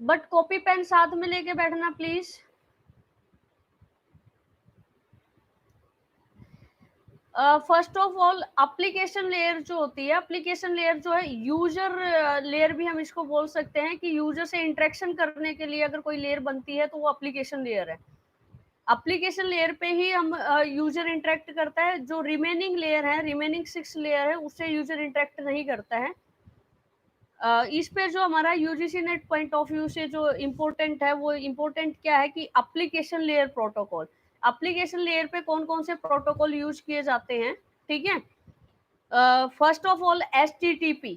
But copy pen साथ में लेके बैठना please. First of all application layer जो होती है, एप्लीकेशन लेयर जो है यूजर लेयर भी हम इसको बोल सकते हैं कि यूजर से इंटरेक्शन करने के लिए अगर कोई लेयर बनती है तो वो एप्लीकेशन लेयर है। एप्लीकेशन लेयर पे ही हम यूजर इंटरेक्ट करता है। जो रिमेनिंग लेयर है, रिमेनिंग 6 लेयर है, उससे यूजर इंटरेक्ट नहीं करता है। इस पे जो हमारा UGC net point of view से जो इम्पोर्टेंट है, वो इम्पोर्टेंट क्या है कि application layer protocol. Application layer पे कौन कौन से प्रोटोकॉल यूज किए जाते हैं, ठीक है। First of all HTTP,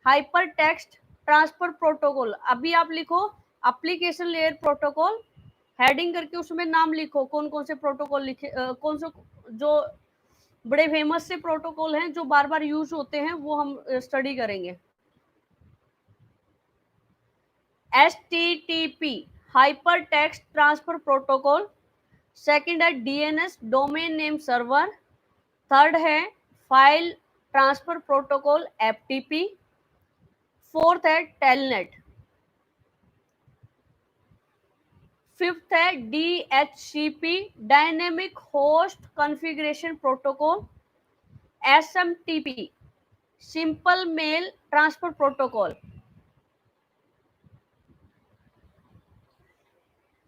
hyper text transfer protocol. अभी आप लिखो एप्लीकेशन लेयर प्रोटोकॉल, हेडिंग करके उसमें नाम लिखो कौन कौन से प्रोटोकॉल लिखे, कौन से जो बड़े फेमस से प्रोटोकॉल हैं जो बार बार यूज होते हैं, वो हम स्टडी करेंगे। HTTP, hyper text transfer protocol. Second है DNS, domain name server. Third है file transfer protocol, FTP। Fourth है टेलनेट। फिफ्थ है DHCP, dynamic host configuration protocol. SMTP, simple mail transfer protocol.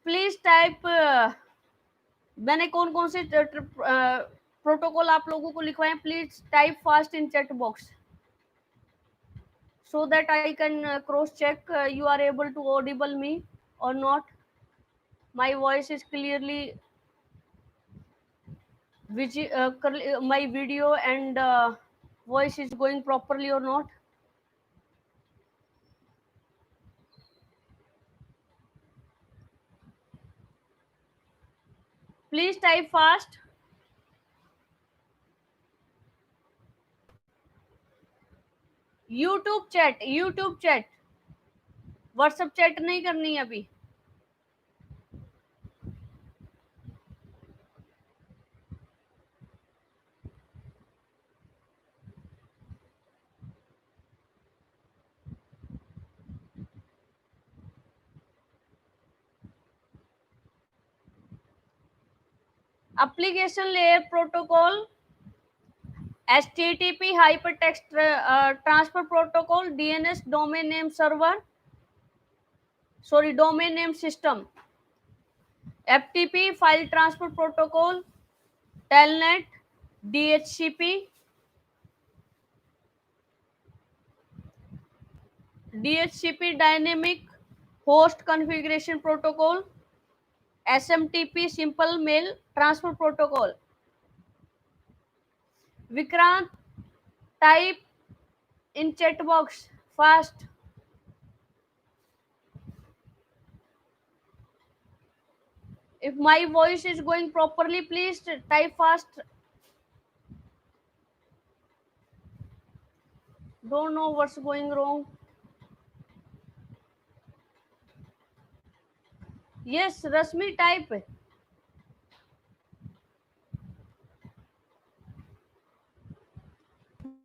Please type, मैंने कौन कौन से protocol आप लोगों को लिखवाए, please type fast in chat box so that I can cross check you are able to audible me or not. My voice is clearly my video and voice is going properly or not. Please type fast. YouTube chat, WhatsApp chat नहीं करनी है अभी। Application layer protocol, HTTP, hypertext transfer protocol, DNS, domain name server, domain name system, FTP, file transfer protocol, Telnet, DHCP, dynamic host configuration protocol, SMTP, simple mail transfer protocol. Vikrant, type in chat box fast. If my voice is going properly, please type fast. Don't know what's going wrong. Yes, Rasmi, type.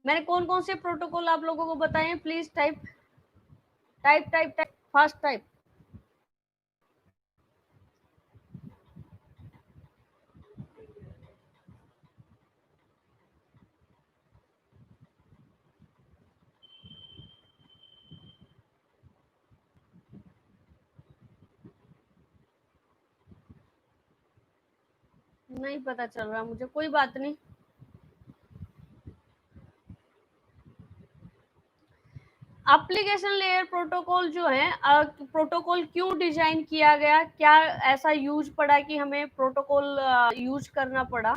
मैंने कौन कौन से protocol आप लोगों को बताए हैं, please type type type type fast type. नहीं पता चल रहा मुझे, कोई बात नहीं। एप्लीकेशन लेयर प्रोटोकॉल जो है, प्रोटोकॉल क्यों डिजाइन किया गया, क्या ऐसा यूज पड़ा कि हमें प्रोटोकॉल यूज करना पड़ा,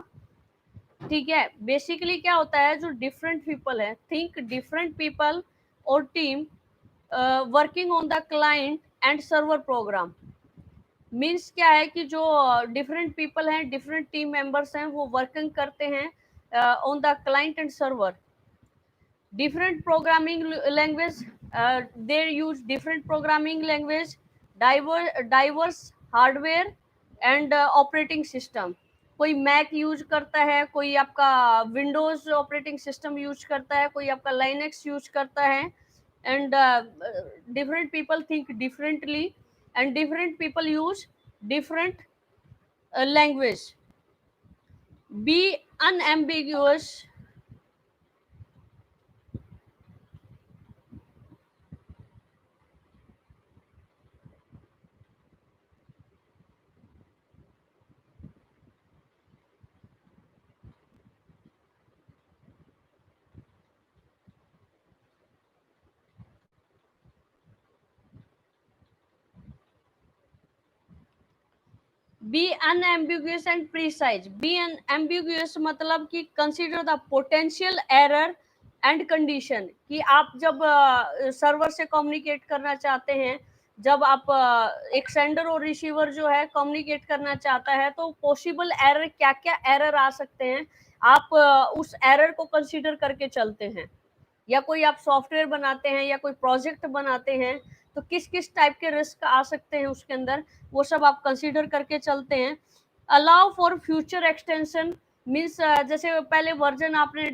ठीक है। बेसिकली क्या होता है, जो डिफरेंट पीपल है, थिंक डिफरेंट पीपल और team working on the client and server program. Means क्या है कि जो डिफरेंट पीपल हैं, डिफरेंट टीम मेंबर्स हैं, वो वर्किंग करते हैं on the client and server. different programming language, they use different programming language, diverse hardware and operating system. कोई मैक यूज करता है, कोई आपका विंडोज ऑपरेटिंग सिस्टम यूज करता है, कोई आपका लाइनेक्स यूज करता है, and different people think differently, and different people use different language. Be unambiguous. Be unambiguous and precise. Be unambiguous मतलब कि consider the potential error and condition, कि आप जब सर्वर से कम्युनिकेट करना चाहते हैं, जब आप एक सेंडर और रिसीवर जो है कम्युनिकेट करना चाहता है, तो पॉसिबल एरर क्या क्या एरर आ सकते हैं, आप उस एरर को कंसीडर करके चलते हैं। या कोई आप सॉफ्टवेयर बनाते हैं या कोई प्रोजेक्ट बनाते हैं, तो किस किस टाइप के रिस्क आ सकते हैं उसके अंदर, वो सब आप कंसीडर करके चलते हैं। Allow for future extension means जैसे पहले वर्जन आपने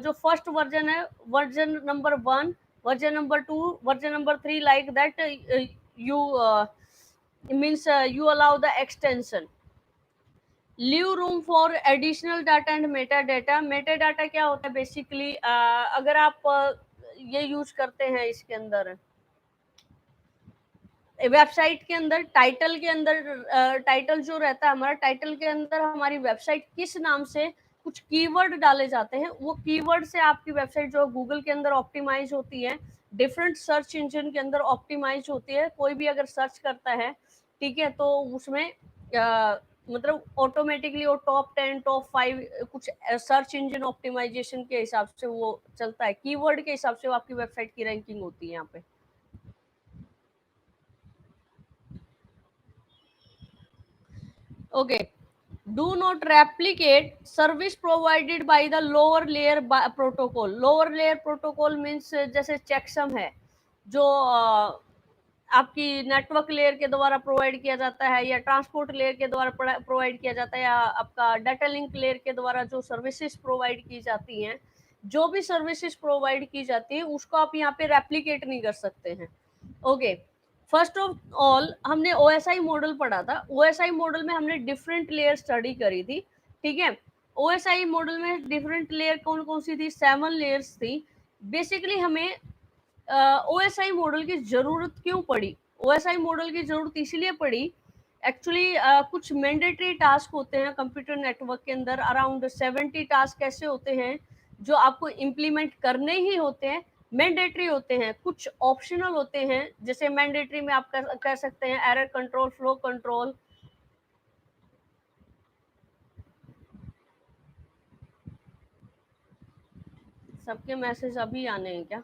जो फर्स्ट वर्जन है, version number 1, version number 2, version number 3, like that you means you allow the extension. Leave room for additional data and Meta data. Meta data क्या होता है basically, अगर आप ये यूज करते हैं इसके अंदर, वेबसाइट के अंदर टाइटल के अंदर, टाइटल जो रहता है हमारा, टाइटल के अंदर हमारी वेबसाइट किस नाम से कुछ कीवर्ड डाले जाते हैं, वो कीवर्ड से आपकी वेबसाइट जो गूगल के अंदर ऑप्टिमाइज होती है, डिफरेंट सर्च इंजन के अंदर ऑप्टिमाइज होती है। कोई भी अगर सर्च करता है, ठीक है, तो उसमें मतलब ऑटोमेटिकली वो टॉप 10 टॉप 5 कुछ सर्च इंजन ऑप्टिमाइजेशन के हिसाब से वो चलता है, कीवर्ड के हिसाब से वो आपकी वेबसाइट की रैंकिंग होती है यहाँ पे। Okay, do not replicate service provided by the lower layer protocol. Lower layer protocol means जैसे चेकसम है, जो आपकी नेटवर्क लेयर के द्वारा प्रोवाइड किया जाता है, या ट्रांसपोर्ट लेयर के द्वारा प्रोवाइड किया जाता है, या आपका डाटा लिंक लेयर के द्वारा जो सर्विसेज प्रोवाइड की जाती हैं, जो भी सर्विसेज प्रोवाइड की जाती है उसको आप यहाँ पे रेप्लिकेट नहीं कर सकते हैं। ओके, फर्स्ट ऑफ ऑल हमने ओएसआई मॉडल पढ़ा था। ओएसआई मॉडल में हमने डिफरेंट लेयर स्टडी करी थी, ठीक है। ओएसआई मॉडल में डिफरेंट लेयर कौन कौन सी थी? 7 लेयर्स थी। बेसिकली हमें ओएसआई मॉडल की जरूरत क्यों पड़ी? ओएसआई मॉडल की जरूरत इसलिए पड़ी, एक्चुअली कुछ मैंडेटरी टास्क होते हैं कंप्यूटर नेटवर्क के अंदर, अराउंड 70 टास्क ऐसे होते हैं जो आपको इम्प्लीमेंट करने ही होते हैं, मैंडेटरी होते हैं। कुछ ऑप्शनल होते हैं, जैसे मैंडेटरी में आप कह सकते हैं एरर कंट्रोल, फ्लो कंट्रोल। सबके मैसेज अभी आने हैं क्या?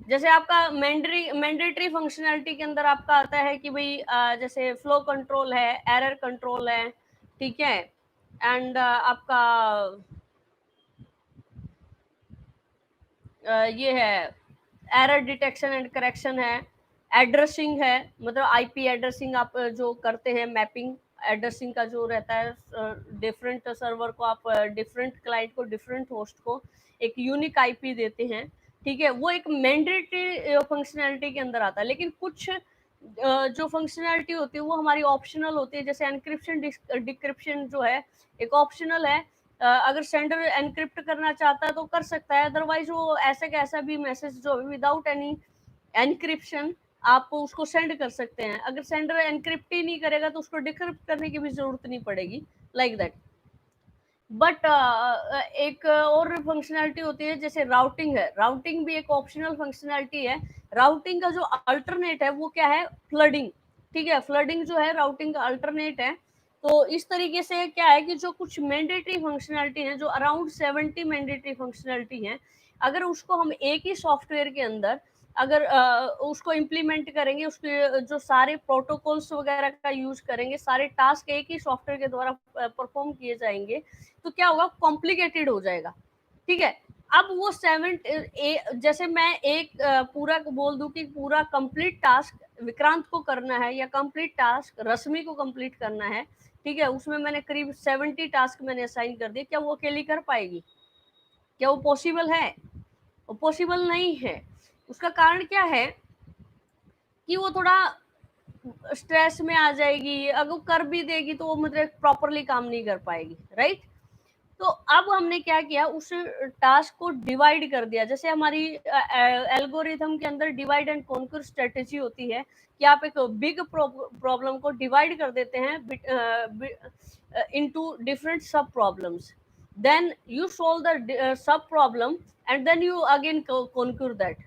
जैसे आपका मैंडेटरी फंक्शनैलिटी के अंदर आपका आता है कि भाई जैसे फ्लो कंट्रोल है, एरर कंट्रोल है, ठीक है, एंड आपका ये है एरर डिटेक्शन एंड करेक्शन है, एड्रेसिंग है, मतलब आईपी एड्रेसिंग आप जो करते हैं, मैपिंग एड्रेसिंग का जो रहता है, डिफरेंट सर्वर को आप डिफरेंट क्लाइंट को, डिफरेंट होस्ट को एक यूनिक आईपी देते हैं, ठीक है, वो एक मैंडेटरी फंक्शनैलिटी के अंदर आता है। लेकिन कुछ जो फंक्शनैलिटी होती है वो हमारी ऑप्शनल होती है, जैसे एनक्रिप्शन डिक्रिप्शन जो है एक ऑप्शनल है। अगर सेंडर एनक्रिप्ट करना चाहता है तो कर सकता है, अदरवाइज वो ऐसे कैसा भी मैसेज जो विदाउट एनी एनक्रिप्शन आप उसको सेंड कर सकते हैं। अगर सेंडर एनक्रिप्ट ही नहीं करेगा तो उसको डिक्रिप्ट करने की भी जरूरत नहीं पड़ेगी, लाइक दैट। बट एक और फंक्शनैलिटी होती है जैसे राउटिंग है, राउटिंग भी एक ऑप्शनल फंक्शनैलिटी है। राउटिंग का जो अल्टरनेट है वो क्या है? फ्लडिंग, ठीक है, फ्लडिंग जो है राउटिंग का अल्टरनेट है। तो इस तरीके से क्या है कि जो कुछ मैंडेटरी फंक्शनैलिटी है, जो अराउंड 70 मैंडेटरी फंक्शनैलिटी है, अगर उसको हम एक ही सॉफ्टवेयर के अंदर अगर उसको इम्प्लीमेंट करेंगे, उसके जो सारे प्रोटोकॉल्स वगैरह का यूज करेंगे, सारे टास्क एक ही सॉफ्टवेयर के द्वारा परफॉर्म किए जाएंगे, तो क्या होगा? कॉम्प्लिकेटेड हो जाएगा, ठीक है। अब वो जैसे मैं एक पूरा बोल दूं कि पूरा कंप्लीट टास्क विक्रांत को करना है, या कंप्लीट टास्क रश्मि को कंप्लीट करना है, ठीक है, उसमें मैंने करीब 70 टास्क मैंने असाइन कर दिए, क्या वो अकेली कर पाएगी? क्या वो पॉसिबल है? वो पॉसिबल नहीं है। उसका कारण क्या है कि वो थोड़ा स्ट्रेस में आ जाएगी, अगर वो कर भी देगी तो वो मतलब प्रॉपरली काम नहीं कर पाएगी, राइट। तो अब हमने क्या किया, उस टास्क को डिवाइड कर दिया। जैसे हमारी एल्गोरिथम के अंदर डिवाइड एंड कॉन्कर स्ट्रेटेजी होती है कि आप एक बिग प्रॉब्लम को डिवाइड कर देते हैं into different sub problems, then you solve the sub problem and then you again conquer that.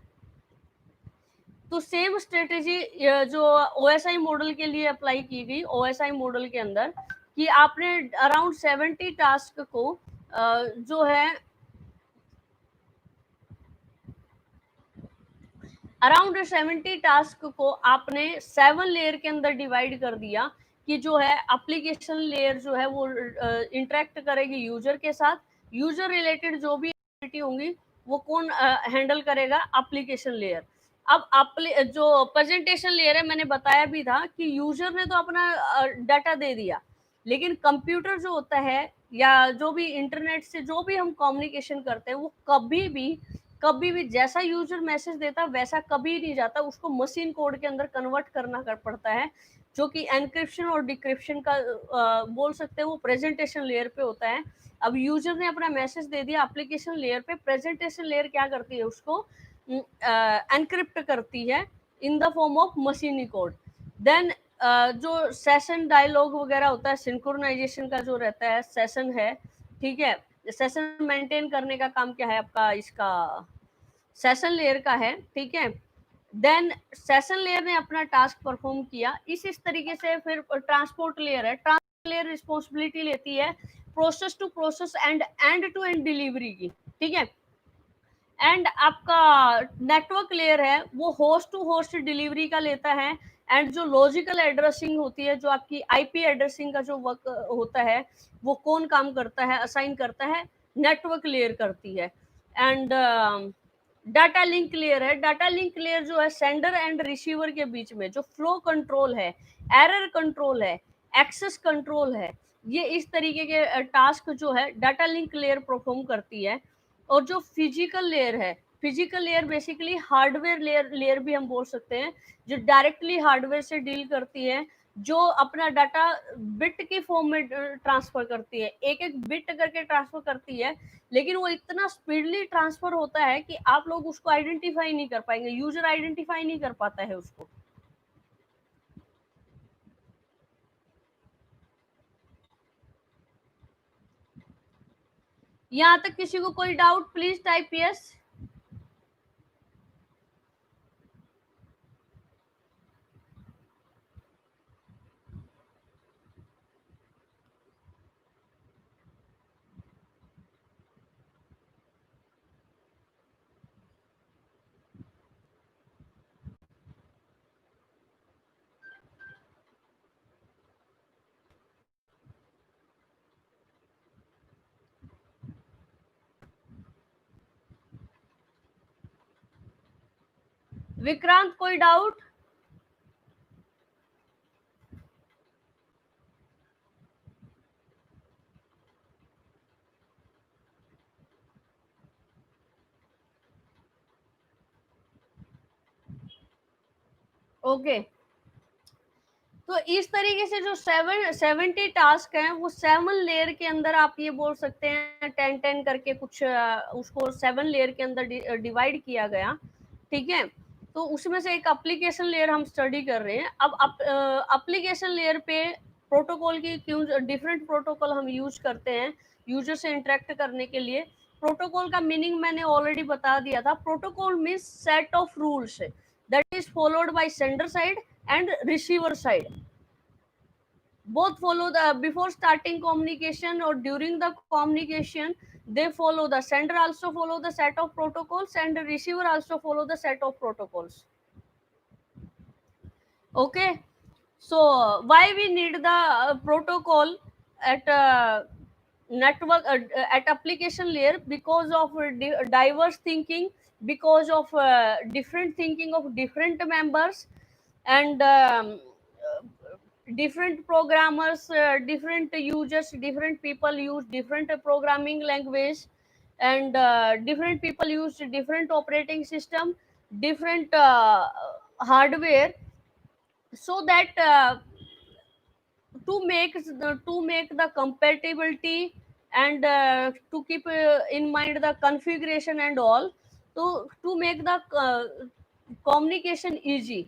तो सेम स्ट्रेटेजी जो ओएसआई मॉडल के लिए अप्लाई की गई, ओएसआई मॉडल के अंदर, कि आपने अराउंड 70 टास्क को जो है अराउंड 70 टास्क को आपने 7 लेयर के अंदर डिवाइड कर दिया कि जो है एप्लीकेशन लेयर जो है वो इंटरेक्ट करेगी यूजर के साथ, यूजर रिलेटेड जो भी एक्टिविटी होंगी वो कौन हैंडल करेगा, एप्लीकेशन लेयर। अब जो प्रेजेंटेशन लेयर है, मैंने बताया भी था कि यूजर ने तो अपना डाटा दे दिया, लेकिन कंप्यूटर जो होता है या जो भी इंटरनेट से जो भी हम कम्युनिकेशन करते हैं, वो कभी भी जैसा यूजर मैसेज देता वैसा कभी नहीं जाता, उसको मशीन कोड के अंदर कन्वर्ट करना पड़ता है, जो कि एनक्रिप्शन और डिक्रिप्शन का बोल सकते हैं वो प्रेजेंटेशन लेयर पे होता है। अब यूजर ने अपना मैसेज दे दिया एप्लीकेशन लेयर पे, प्रेजेंटेशन लेयर क्या करती है, उसको एनक्रिप्ट करती है इन द फॉर्म ऑफ मशीनी कोड। देन जो सेशन डायलॉग वगैरह होता है, सिंक्रोनाइजेशन का जो रहता है सेशन है, ठीक है, सेशन मेंटेन करने का काम क्या है आपका, इसका सेशन लेयर का है, ठीक है। देन सेशन लेयर ने अपना टास्क परफॉर्म किया, इस तरीके से फिर ट्रांसपोर्ट लेयर है, ट्रांसपोर्ट लेयर रिस्पॉन्सिबिलिटी लेती है process to process end end to end delivery की, ठीक है। एंड आपका नेटवर्क लेयर है वो होस्ट टू होस्ट डिलीवरी का लेता है, एंड जो लॉजिकल एड्रेसिंग होती है, जो आपकी आईपी एड्रेसिंग का जो वर्क होता है, वो कौन काम करता है, असाइन करता है, नेटवर्क लेयर करती है। एंड डाटा लिंक लेयर है, डाटा लिंक लेयर जो है सेंडर एंड रिसीवर के बीच में जो फ्लो कंट्रोल है, एरर कंट्रोल है, एक्सेस कंट्रोल है, ये इस तरीके के टास्क जो है डाटा लिंक लेयर परफॉर्म करती है। और जो फिजिकल लेयर है, physical layer basically hardware layer भी हम बोल सकते हैं, जो डायरेक्टली हार्डवेयर से डील करती है, जो अपना डाटा बिट की फॉर्म में ट्रांसफर करती है, एक एक बिट करके ट्रांसफर करती है, लेकिन वो इतना स्पीडली ट्रांसफर होता है कि आप लोग उसको आइडेंटिफाई नहीं कर पाएंगे, यूजर आइडेंटिफाई नहीं कर पाता है उसको। यहाँ तक किसी को कोई doubt, please type yes. Vikrant कोई डाउट? ओके, तो इस तरीके से जो 70 टास्क हैं वो 7 लेयर के अंदर आप ये बोल सकते हैं 10 करके कुछ उसको 7 लेयर के अंदर डिवाइड किया गया, ठीक है। तो उसमें से एक एप्लीकेशन लेयर हम स्टडी कर रहे हैं। अब एप्लीकेशन लेयर पे प्रोटोकॉल की क्यों डिफरेंट प्रोटोकॉल हम यूज करते हैं यूजर से इंटरेक्ट करने के लिए। प्रोटोकॉल का मीनिंग मैंने ऑलरेडी बता दिया था, protocol means set of rules that is followed by sender side and receiver side. Both follow the before starting communication or during the communication, they follow, the sender also follow the set of protocols and the receiver also follow the set of protocols. Okay, so why we need the protocol at network at application layer? Because of diverse thinking, because of different thinking of different members, and different programmers, different users, different people use different programming language, and different people use different operating system. different hardware, so that to make the compatibility, and to keep in mind the configuration and all, to make the communication easy,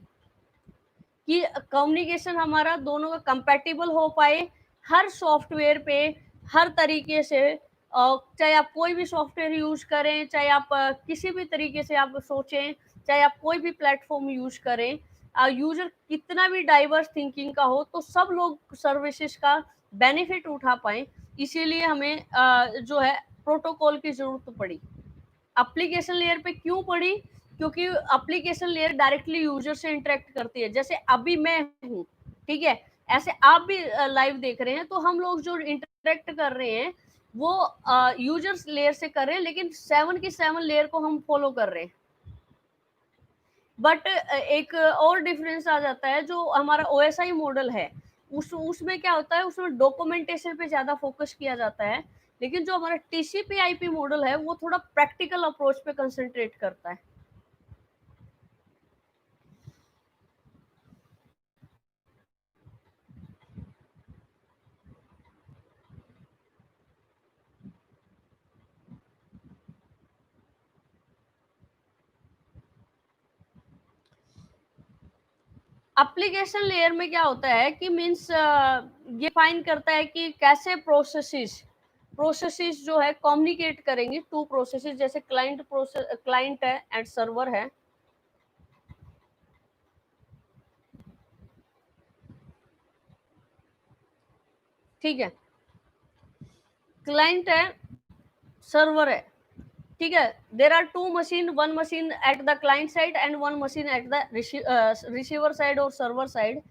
कि communication हमारा दोनों का compatible हो पाए हर software पे, हर तरीके से। चाहे आप कोई भी सॉफ्टवेयर यूज करें, चाहे आप किसी भी तरीके से आप सोचें, चाहे आप कोई भी प्लेटफॉर्म यूज करें, यूजर कितना भी डाइवर्स थिंकिंग का हो, तो सब लोग सर्विसेज का बेनिफिट उठा पाए। इसीलिए हमें जो है प्रोटोकॉल की जरूरत पड़ी। एप्लीकेशन लेयर पे क्यों पड़ी? क्योंकि एप्लीकेशन लेयर डायरेक्टली यूजर से इंटरेक्ट करती है। जैसे अभी मैं हूँ, ठीक है, ऐसे आप भी लाइव देख रहे हैं, तो हम लोग जो इंटरेक्ट कर रहे हैं वो यूजर्स लेयर से कर रहे हैं, लेकिन 7 की 7 लेयर को हम फॉलो कर रहे हैं। बट एक और डिफरेंस आ जाता है, जो हमारा OSI मॉडल है उसमें क्या होता है, उसमें डॉक्यूमेंटेशन पे ज्यादा फोकस किया जाता है, लेकिन जो हमारा TCP/IP मॉडल है वो थोड़ा प्रैक्टिकल अप्रोच पे कंसंट्रेट करता है। एप्लीकेशन लेयर में क्या होता है कि मीन्स ये फाइन करता है कि कैसे प्रोसेसेस जो है कम्युनिकेट करेंगे, टू प्रोसेसेस, जैसे क्लाइंट है एंड सर्वर है। ठीक है, क्लाइंट है, सर्वर है, ठीक है। There are 2 machine, 1 machine at the client side and 1 machine at the receiver side और server side,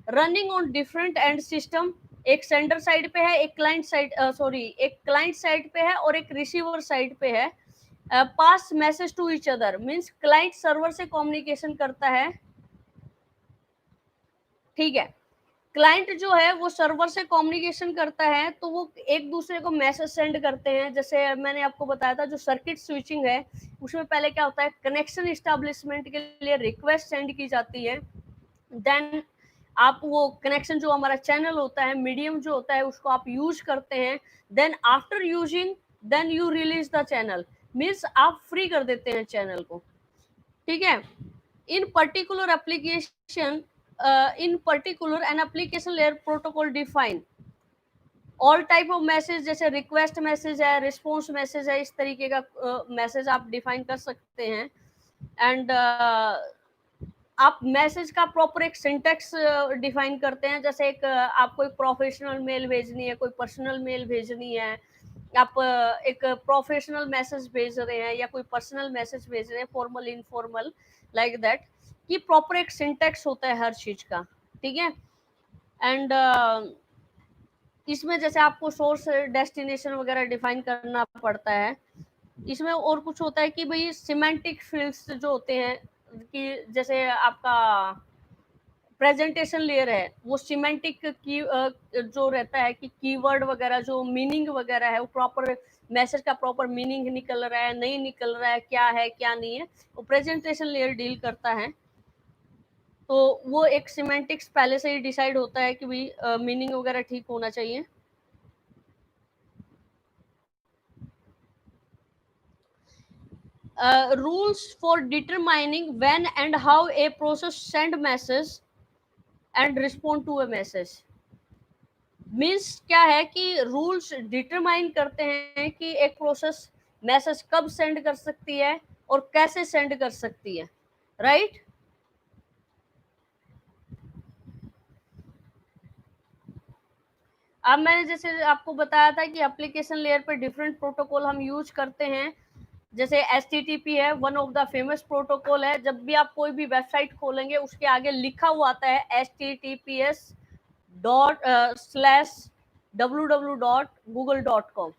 running on different end system. एक सेंडर साइड पे है, एक क्लाइंट साइड एक क्लाइंट साइड पे है और एक रिसीवर साइड पे है। Pass message to each other, means client server से कम्युनिकेशन करता है, ठीक है। क्लाइंट जो है वो सर्वर से कम्युनिकेशन करता है, तो वो एक दूसरे को मैसेज सेंड करते हैं। जैसे मैंने आपको बताया था, जो सर्किट स्विचिंग है उसमें पहले क्या होता है, कनेक्शन इस्टेब्लिशमेंट के लिए रिक्वेस्ट सेंड की जाती है। देन आप वो कनेक्शन, जो हमारा चैनल होता है, मीडियम जो होता है, उसको आप यूज करते हैं। Then after using, then you release the channel, means आप फ्री कर देते हैं चैनल को, ठीक है। In particular application in particular an application layer protocol define all type of message, जैसे रिक्वेस्ट मैसेज है, रिस्पॉन्स मैसेज है, इस तरीके का मैसेज आप डिफाइन कर सकते हैं। एंड आप मैसेज का प्रॉपर एक सिंटेक्स डिफाइन करते हैं। जैसे एक आपको एक प्रोफेशनल मेल भेजनी है, कोई पर्सनल मेल भेजनी है, आप एक प्रोफेशनल मैसेज भेज रहे हैं या कोई पर्सनल मैसेज भेज रहे हैं, फॉर्मल इनफॉर्मल, लाइक दैट, कि प्रॉपर एक सिंटेक्स होता है हर चीज का, ठीक है। एंड इसमें जैसे आपको सोर्स डेस्टिनेशन वगैरह डिफाइन करना पड़ता है। इसमें और कुछ होता है कि भाई सिमेंटिक फील्ड्स जो होते हैं, कि जैसे आपका प्रेजेंटेशन लेयर है, वो सिमेंटिक की जो रहता है कि कीवर्ड वगैरह, जो मीनिंग वगैरह है, वो प्रॉपर मैसेज का प्रॉपर मीनिंग निकल रहा है, नहीं निकल रहा है क्या नहीं है, वो प्रेजेंटेशन लेयर डील करता है। तो वो एक सिमेंटिक्स पहले से ही डिसाइड होता है कि भाई मीनिंग वगैरह ठीक होना चाहिए। rules for determining when and how a process send message and respond to a message, means क्या है कि रूल्स डिटरमाइन करते हैं कि एक प्रोसेस मैसेज कब सेंड कर सकती है और कैसे सेंड कर सकती है, राइट। अब मैंने जैसे आपको बताया था कि एप्लीकेशन लेयर पर डिफरेंट प्रोटोकॉल हम यूज करते हैं। जैसे HTTP है, one of the famous protocol है। जब भी आप कोई भी वेबसाइट खोलेंगे, उसके आगे लिखा हुआ आता है https://www.google.com,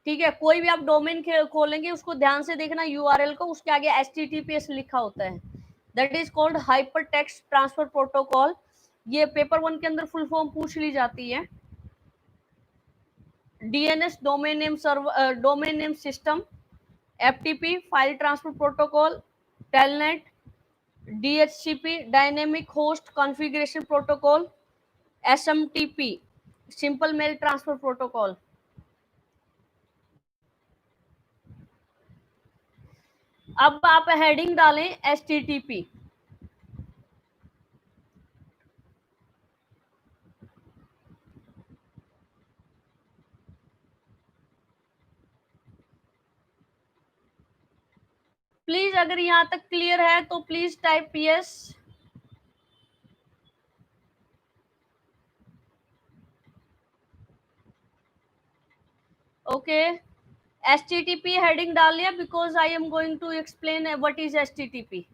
ठीक है। कोई भी आप डोमेन खोलेंगे, उसको ध्यान से देखना, URL को, उसके आगे HTTPS लिखा होता है। That is called hyper text transfer protocol. ये पेपर 1 के अंदर फुल फॉर्म पूछ ली जाती है। DNS, domain name system, FTP file transfer protocol, telnet, DHCP dynamic host configuration protocol, SMTP simple mail transfer protocol. अब आप हेडिंग डालें HTTP। प्लीज अगर यहां तक क्लियर है तो please type yes. Okay, HTTP heading डाल लिया because I am going to explain what is HTTP।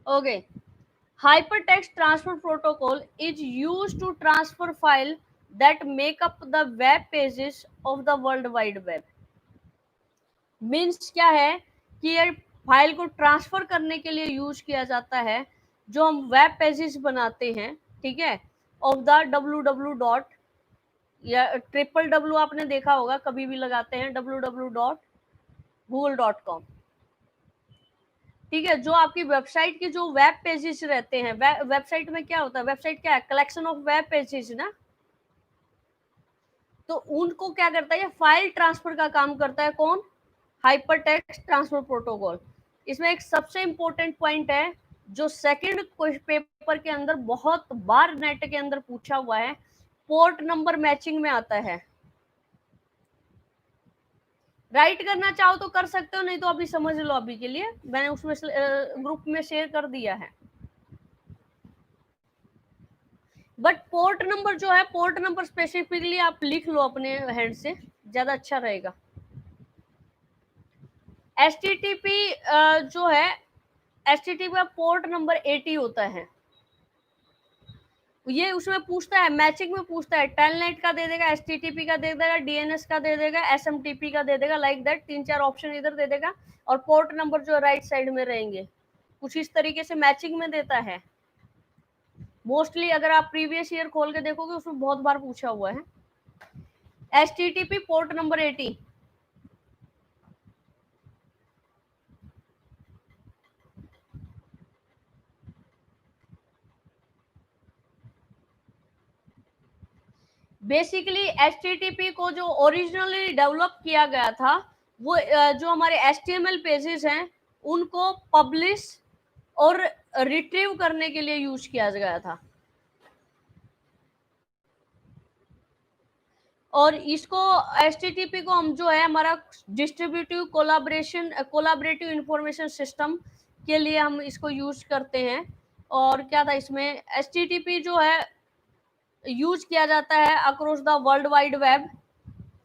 ओके, hypertext transfer protocol is used to transfer file that make up the web pages of the world wide web। Means क्या है कि ये file को transfer करने के लिए use किया जाता है जो हम वेब पेजेस बनाते हैं, ठीक है, ऑफ द www. या www आपने देखा होगा, कभी भी लगाते हैं www.google.com, ठीक है। जो आपकी वेबसाइट के जो वेब पेजेस रहते हैं, वेबसाइट में क्या होता है, वेबसाइट क्या है, कलेक्शन ऑफ वेब पेजेस ना, तो उनको क्या करता है, ये फाइल ट्रांसफर का काम करता है कौन, हाइपरटेक्स्ट ट्रांसफर प्रोटोकॉल। इसमें एक सबसे इंपॉर्टेंट पॉइंट है जो सेकंड पेपर के अंदर बहुत बार नेट के अंदर पूछा हुआ है, पोर्ट नंबर मैचिंग में आता है। राइट करना चाहो तो कर सकते हो, नहीं तो अभी समझ लो, अभी के लिए मैंने उसमें ग्रुप में शेयर कर दिया है। बट पोर्ट नंबर जो है, पोर्ट नंबर स्पेसिफिकली आप लिख लो अपने हैंड से, ज्यादा अच्छा रहेगा। HTTP जो है, HTTP का पोर्ट नंबर 80 होता है। ये उसमें पूछता है, मैचिंग में पूछता है, टेलनेट का दे देगा, HTTP का दे देगा, DNS का दे देगा, SMTP का दे देगा, लाइक दैट 3-4 ऑप्शन इधर दे देगा, और पोर्ट नंबर जो राइट साइड में रहेंगे, कुछ इस तरीके से मैचिंग में देता है। मोस्टली अगर आप प्रीवियस ईयर खोल के देखोगे उसमें बहुत बार पूछा हुआ है। HTTP port number 80। Basically HTTP को जो ओरिजिनली डेवलप किया गया था, वो जो हमारे HTML पेजेस हैं उनको पब्लिश और रिट्रीव करने के लिए यूज किया गया था। और इसको HTTP को हम जो है हमारा डिस्ट्रीब्यूटिव कोलाबरेटिव इंफॉर्मेशन सिस्टम के लिए हम इसको यूज करते हैं। और क्या था इसमें, HTTP जो है यूज किया जाता है across the world wide web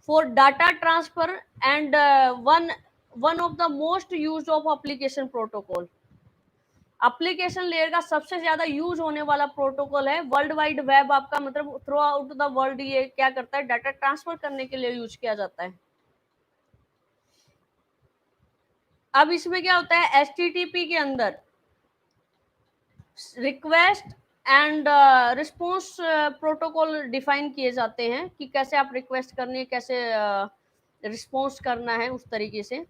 for data transfer and one of the most use of application protocol. Application layer का सबसे ज्यादा यूज होने वाला प्रोटोकॉल है। वर्ल्ड वाइड वेब आपका मतलब थ्रू आउट द वर्ल्ड ये क्या करता है, डाटा ट्रांसफर करने के लिए यूज किया जाता है। अब इसमें क्या होता है, HTTP के अंदर request and response protocol define किए जाते हैं कि कैसे आप रिक्वेस्ट करनी है, कैसे रिस्पॉन्स करना है, उस तरीके से।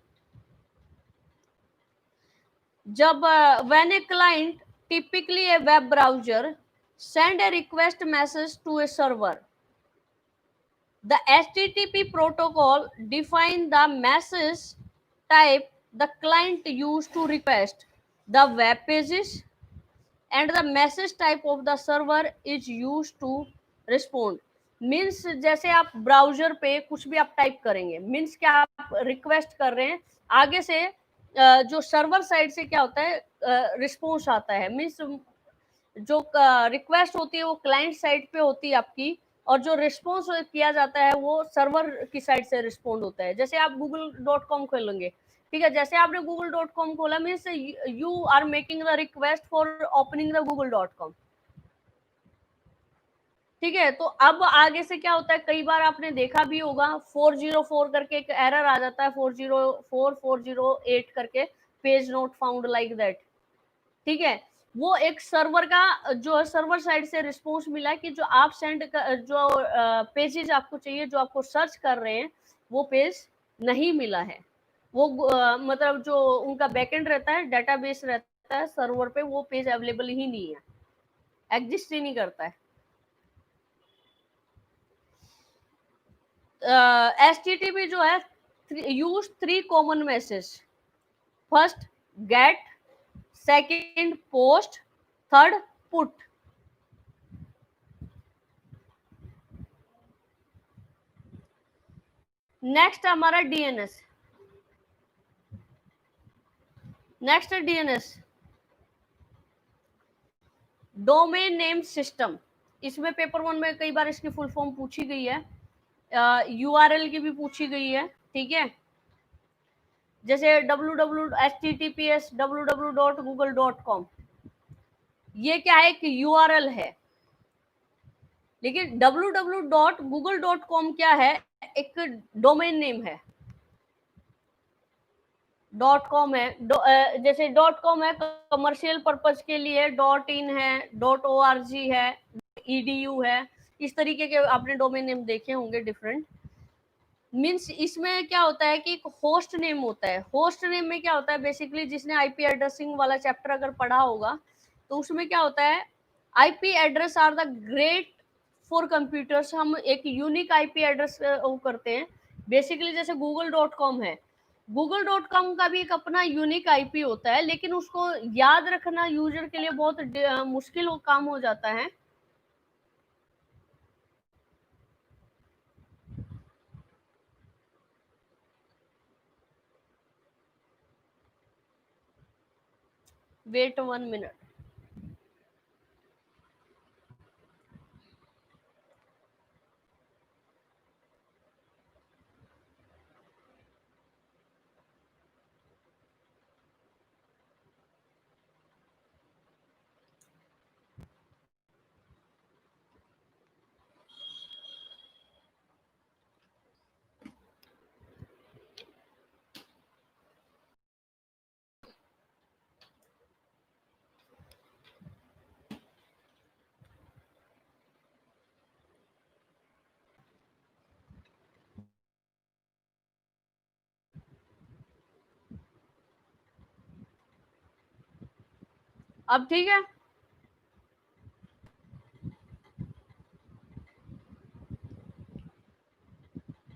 जब when a client, typically a web browser, send a request message to a server, the HTTP protocol define the message type the client use to request the web pages, and the message type of the server is used to respond। Means जैसे आप browser पे कुछ भी आप type करेंगे, means क्या आप request कर रहे हैं, आगे से जो सर्वर साइड से क्या होता है, रिस्पॉन्स आता है। मीन्स जो रिक्वेस्ट होती है वो क्लाइंट साइड पे होती है आपकी, और जो रिस्पॉन्स किया जाता है वो सर्वर की साइड से रिस्पॉन्ड होता है। जैसे आप google.com खोलेंगे, ठीक है, जैसे आपने google.com खोला means you are making the request for opening the google.com, ठीक है। तो अब आगे से क्या होता है, कई बार आपने देखा भी होगा 404 करके एक एरर आ जाता है, 404 408 करके, page not found like that, ठीक है। वो एक सर्वर का जो सर्वर साइड से रिस्पॉन्स मिला कि जो आप सेंड जो पेजेस आपको चाहिए, जो आपको सर्च कर रहे हैं, वो पेज नहीं मिला है। वो मतलब जो उनका बैकएंड रहता है, डेटाबेस रहता है सर्वर पे, वो पेज अवेलेबल ही नहीं है, एग्जिस्ट ही नहीं करता है। HTTP जो है use 3 common message, first get, second post, third put. Next हमारा DNS, next DNS domain name system. इसमें पेपर 1 में कई बार इसकी फुल फॉर्म पूछी गई है, यूआरएल की भी पूछी गई है, ठीक है। जैसे https www.google.com, ये क्या है कि यूआरएल है, लेकिन www.google.com क्या है, एक डोमेन नेम है, .com है। जैसे .com है कमर्शियल पर्पज के लिए, .in है, .org है, edu है, इस तरीके के आपने डोमेन नेम देखे होंगे डिफरेंट। मीन्स इसमें क्या होता है कि एक होस्ट नेम होता है। होस्ट नेम में क्या होता है, बेसिकली जिसने आईपी एड्रेसिंग वाला चैप्टर अगर पढ़ा होगा तो उसमें क्या होता है, IP address are the great for computers. हम एक यूनिक आईपी एड्रेस वो करते हैं बेसिकली, जैसे google.com है, google.com का भी एक अपना यूनिक आईपी होता है, लेकिन उसको याद रखना यूजर के लिए बहुत मुश्किल काम हो जाता है। Wait 1 minute. अब ठीक है,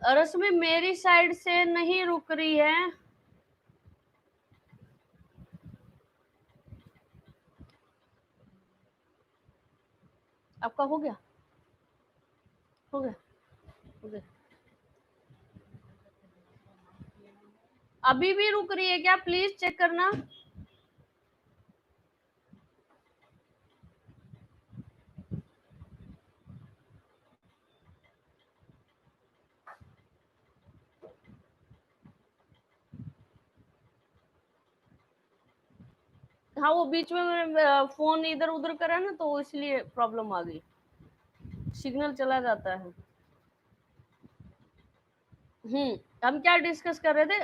रश्मि मेरी साइड से नहीं रुक रही है। आपका हो गया, हो गया, हो गया। अभी भी रुक रही है क्या, प्लीज चेक करना। हाँ, वो बीच में फोन इधर उधर करा ना, तो इसलिए प्रॉब्लम आ गई, सिग्नल चला जाता है। हम क्या डिस्कस कर रहे थे,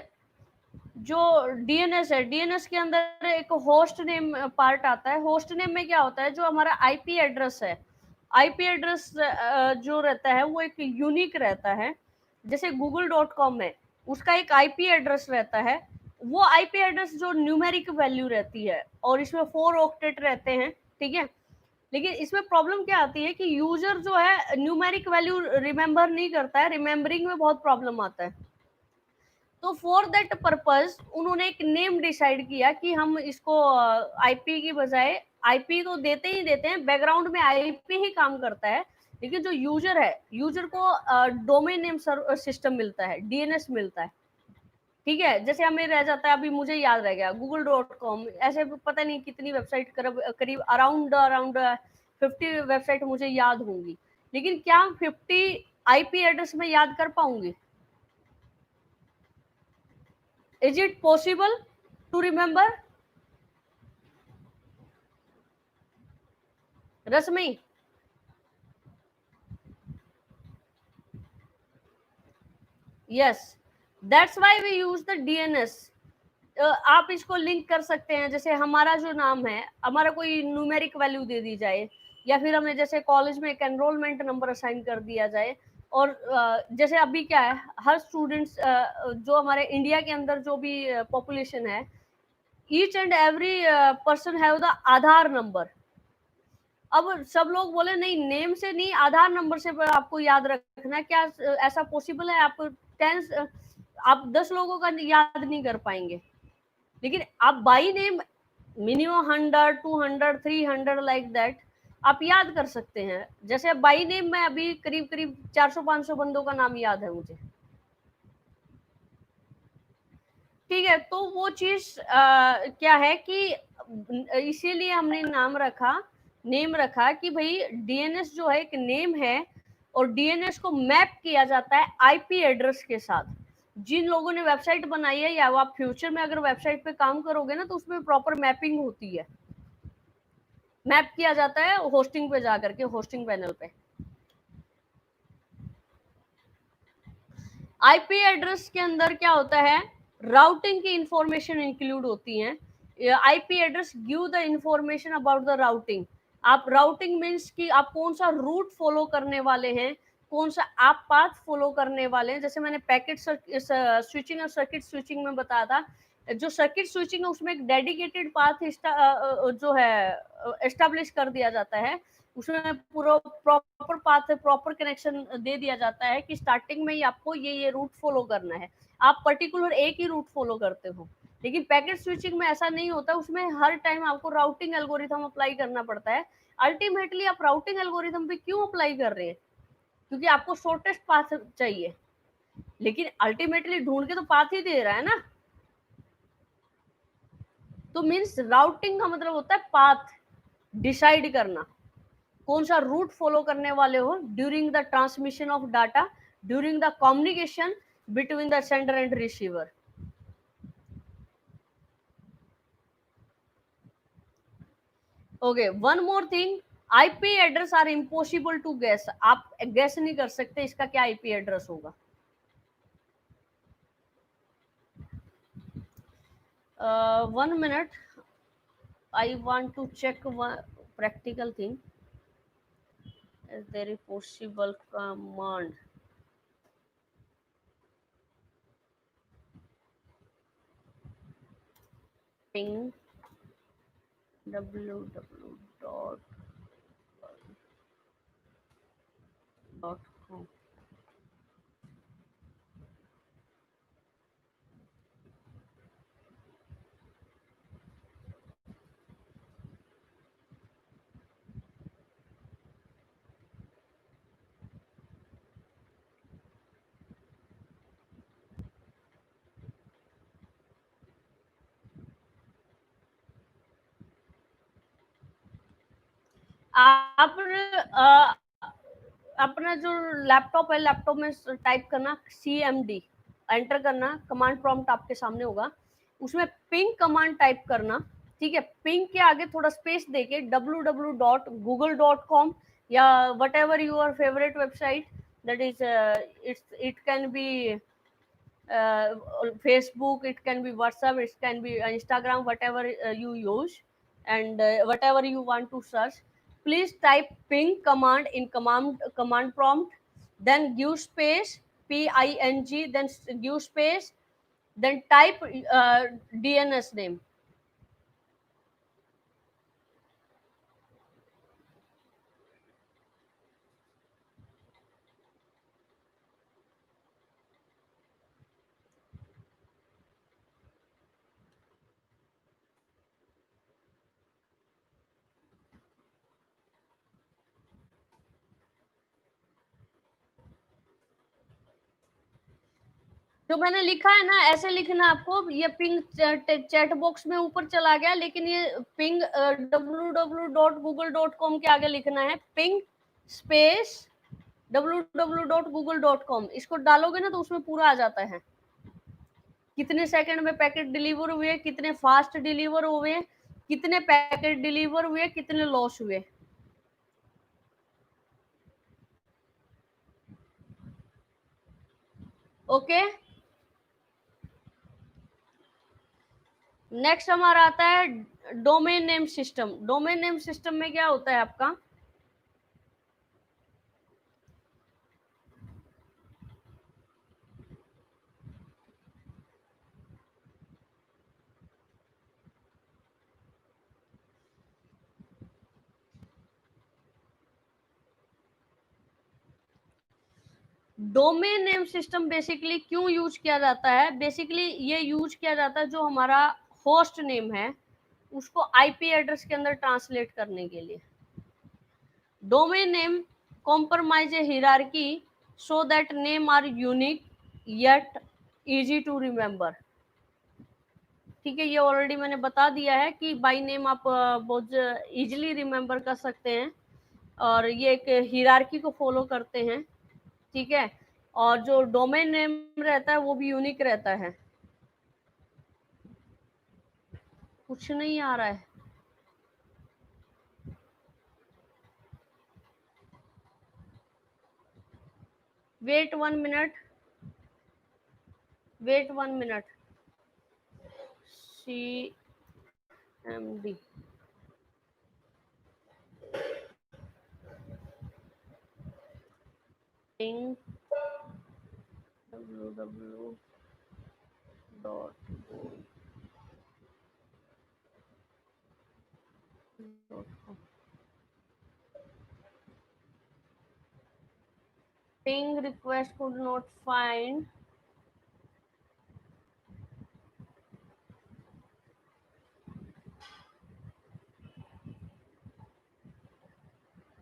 जो डीएनएस है, डीएनएस के अंदर एक होस्ट नेम पार्ट आता है। होस्ट नेम में क्या होता है, जो हमारा आईपी एड्रेस है, आईपी एड्रेस जो रहता है वो एक यूनिक रहता है। जैसे google.com में उसका एक आईपी एड्रेस रहता है, वो आईपी एड्रेस जो न्यूमेरिक वैल्यू रहती है, और इसमें 4 ऑक्टेट रहते हैं, ठीक है। लेकिन इसमें प्रॉब्लम क्या आती है कि यूजर जो है न्यूमेरिक वैल्यू रिमेम्बर नहीं करता है, रिमेम्बरिंग में बहुत प्रॉब्लम आता है। तो फॉर दैट पर्पज उन्होंने एक नेम डिसाइड किया कि हम इसको आईपी की बजाय, आईपी तो देते ही देते हैं, बैकग्राउंड में आईपी ही काम करता है, लेकिन जो यूजर है, यूजर को डोमेन नेम सिस्टम मिलता है, डीएनएस मिलता है, ठीक है। जैसे हमें रह जाता है, अभी मुझे याद रह गया google.com, ऐसे पता नहीं कितनी वेबसाइट करीब अराउंड 50 वेबसाइट मुझे याद होंगी, लेकिन क्या 50 आईपी एड्रेस में याद कर पाऊंगी? Is it possible to remember? Rasmi, yes, that's why we use the DNS. आप इसको लिंक कर सकते हैं, जैसे हमारा जो नाम है, हमारा कोई न्यूमेरिक वैल्यू दे दी जाए, या फिर हमें जैसे कॉलेज में एक एनरोलमेंट नंबर असाइन कर दिया जाए। और जैसे अभी क्या है, हर स्टूडेंट्स जो हमारे इंडिया के अंदर जो भी पॉपुलेशन है, each and every person have the Aadhaar number. अब सब लोग बोले नहीं, नेम से नहीं, आधार नंबर से आपको याद रखना है। क्या ऐसा पॉसिबल है? आपको 10 आप 10 लोगों का याद नहीं कर पाएंगे, लेकिन आप by name minimum 100, 200, 300 like that आप याद कर सकते हैं। जैसे बाई नेम में अभी करीब करीब 400-500 बंदों का नाम याद है मुझे, ठीक है। तो वो चीज क्या है कि इसीलिए हमने नाम रखा, नेम रखा कि भाई डीएनएस जो है एक नेम है, और डीएनएस को मैप किया जाता है आईपी एड्रेस के साथ। जिन लोगों ने वेबसाइट बनाई है, या आप फ्यूचर में अगर वेबसाइट पे काम करोगे ना, तो उसमें प्रॉपर मैपिंग होती है, मैप किया जाता है होस्टिंग पे जाकर के, होस्टिंग पैनल पे। आईपी एड्रेस के अंदर क्या होता है, राउटिंग की इंफॉर्मेशन इंक्लूड होती है। IP address give the information about the routing. आप राउटिंग मीन्स कि आप कौन सा रूट फॉलो करने वाले हैं, कौन सा आप पाथ फॉलो करने वाले हैं। जैसे मैंने पैकेट स्विचिंग और सर्किट स्विचिंग में बताया था, जो सर्किट स्विचिंग है उसमें एक डेडिकेटेड पाथ जो है एस्टेब्लिश कर दिया जाता है। उसमें पूरा प्रॉपर पाथ है, प्रॉपर कनेक्शन दे दिया जाता है कि स्टार्टिंग में ही आपको ये रूट फॉलो करना है। आप पर्टिकुलर एक ही रूट फॉलो करते हो। लेकिन पैकेट स्विचिंग में ऐसा नहीं होता, उसमें हर टाइम आपको राउटिंग एल्गोरिथम अप्लाई करना पड़ता है। अल्टीमेटली आप राउटिंग एल्गोरिथम पे क्यों अप्लाई कर रहे हैं? क्योंकि आपको शॉर्टेस्ट पाथ चाहिए, लेकिन अल्टीमेटली ढूंढ के तो पाथ ही दे रहा है ना। तो मीन्स राउटिंग का मतलब होता है पाथ डिसाइड करना, कौन सा रूट फॉलो करने वाले हो during the transmission of data, during the communication between the sender and receiver. Okay, one more thing, IP address are impossible to guess. आप गेस नहीं कर सकते इसका क्या आईपी एड्रेस होगा। 1 minute, I want to check one practical thing. Is there a possible command? Ping www.com. आप अपना जो लैपटॉप है, लैपटॉप में टाइप करना CMD, एंटर करना, कमांड प्रॉम्प्ट आपके सामने होगा, उसमें पिंग कमांड टाइप करना। ठीक है, पिंग के आगे थोड़ा स्पेस देके www.google.com या whatever your favourite website, that is it can be Facebook, it can be WhatsApp, it can be Instagram, whatever you use, and whatever you want to search. Please type ping command in command prompt, then give space PING, then give space, then type DNS name. जो मैंने लिखा है ना, ऐसे लिखना आपको। ये ping chat box में ऊपर चला गया, लेकिन ये पिंग www.google.com के आगे लिखना है पिंग स्पेस www.google.com। इसको डालोगे ना तो उसमें पूरा आ जाता है, कितने सेकंड में पैकेट डिलीवर हुए, कितने फास्ट डिलीवर हुए, कितने पैकेट डिलीवर हुए, कितने लॉस हुए। ओके, नेक्स्ट हमारा आता है domain name system. Domain name system में क्या होता है आपका, डोमेन नेम सिस्टम बेसिकली क्यों यूज किया जाता है, बेसिकली ये यूज किया जाता है जो हमारा होस्ट नेम है उसको आईपी एड्रेस के अंदर ट्रांसलेट करने के लिए। Domain name compromise a hierarchy so that name are unique yet easy to remember. ठीक है, ये ऑलरेडी मैंने बता दिया है कि बाय नेम आप बहुत इजीली रिमेम्बर कर सकते हैं और ये एक हियरार्की को फॉलो करते हैं। ठीक है, और जो डोमेन नेम रहता है वो भी यूनिक रहता है। कुछ नहीं आ रहा है, wait 1 minute, wait 1 minute. CMD www.com ping request could not find,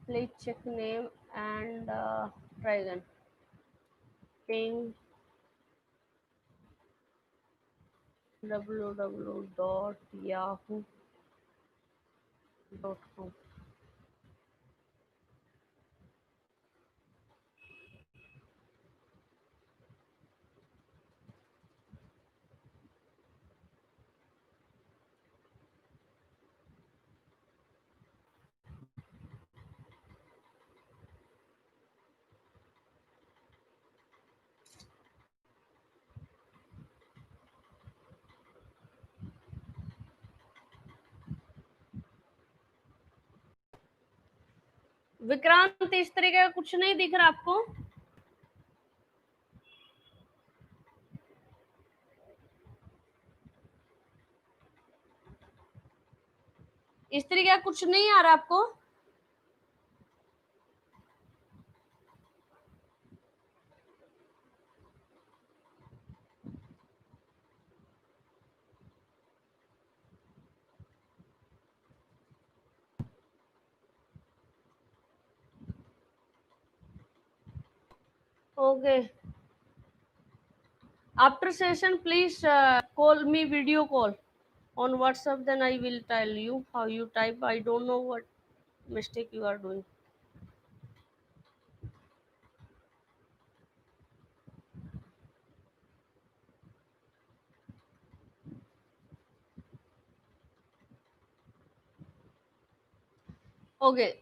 please check name and try again. Ping www.yahoo.com। Vikrant, इस तरीके का कुछ नहीं दिख रहा आपको? इस तरीके का कुछ नहीं आ रहा आपको? Okay, after session please call me video call on WhatsApp, then I will tell you how you type. I don't know what mistake you are doing. Okay,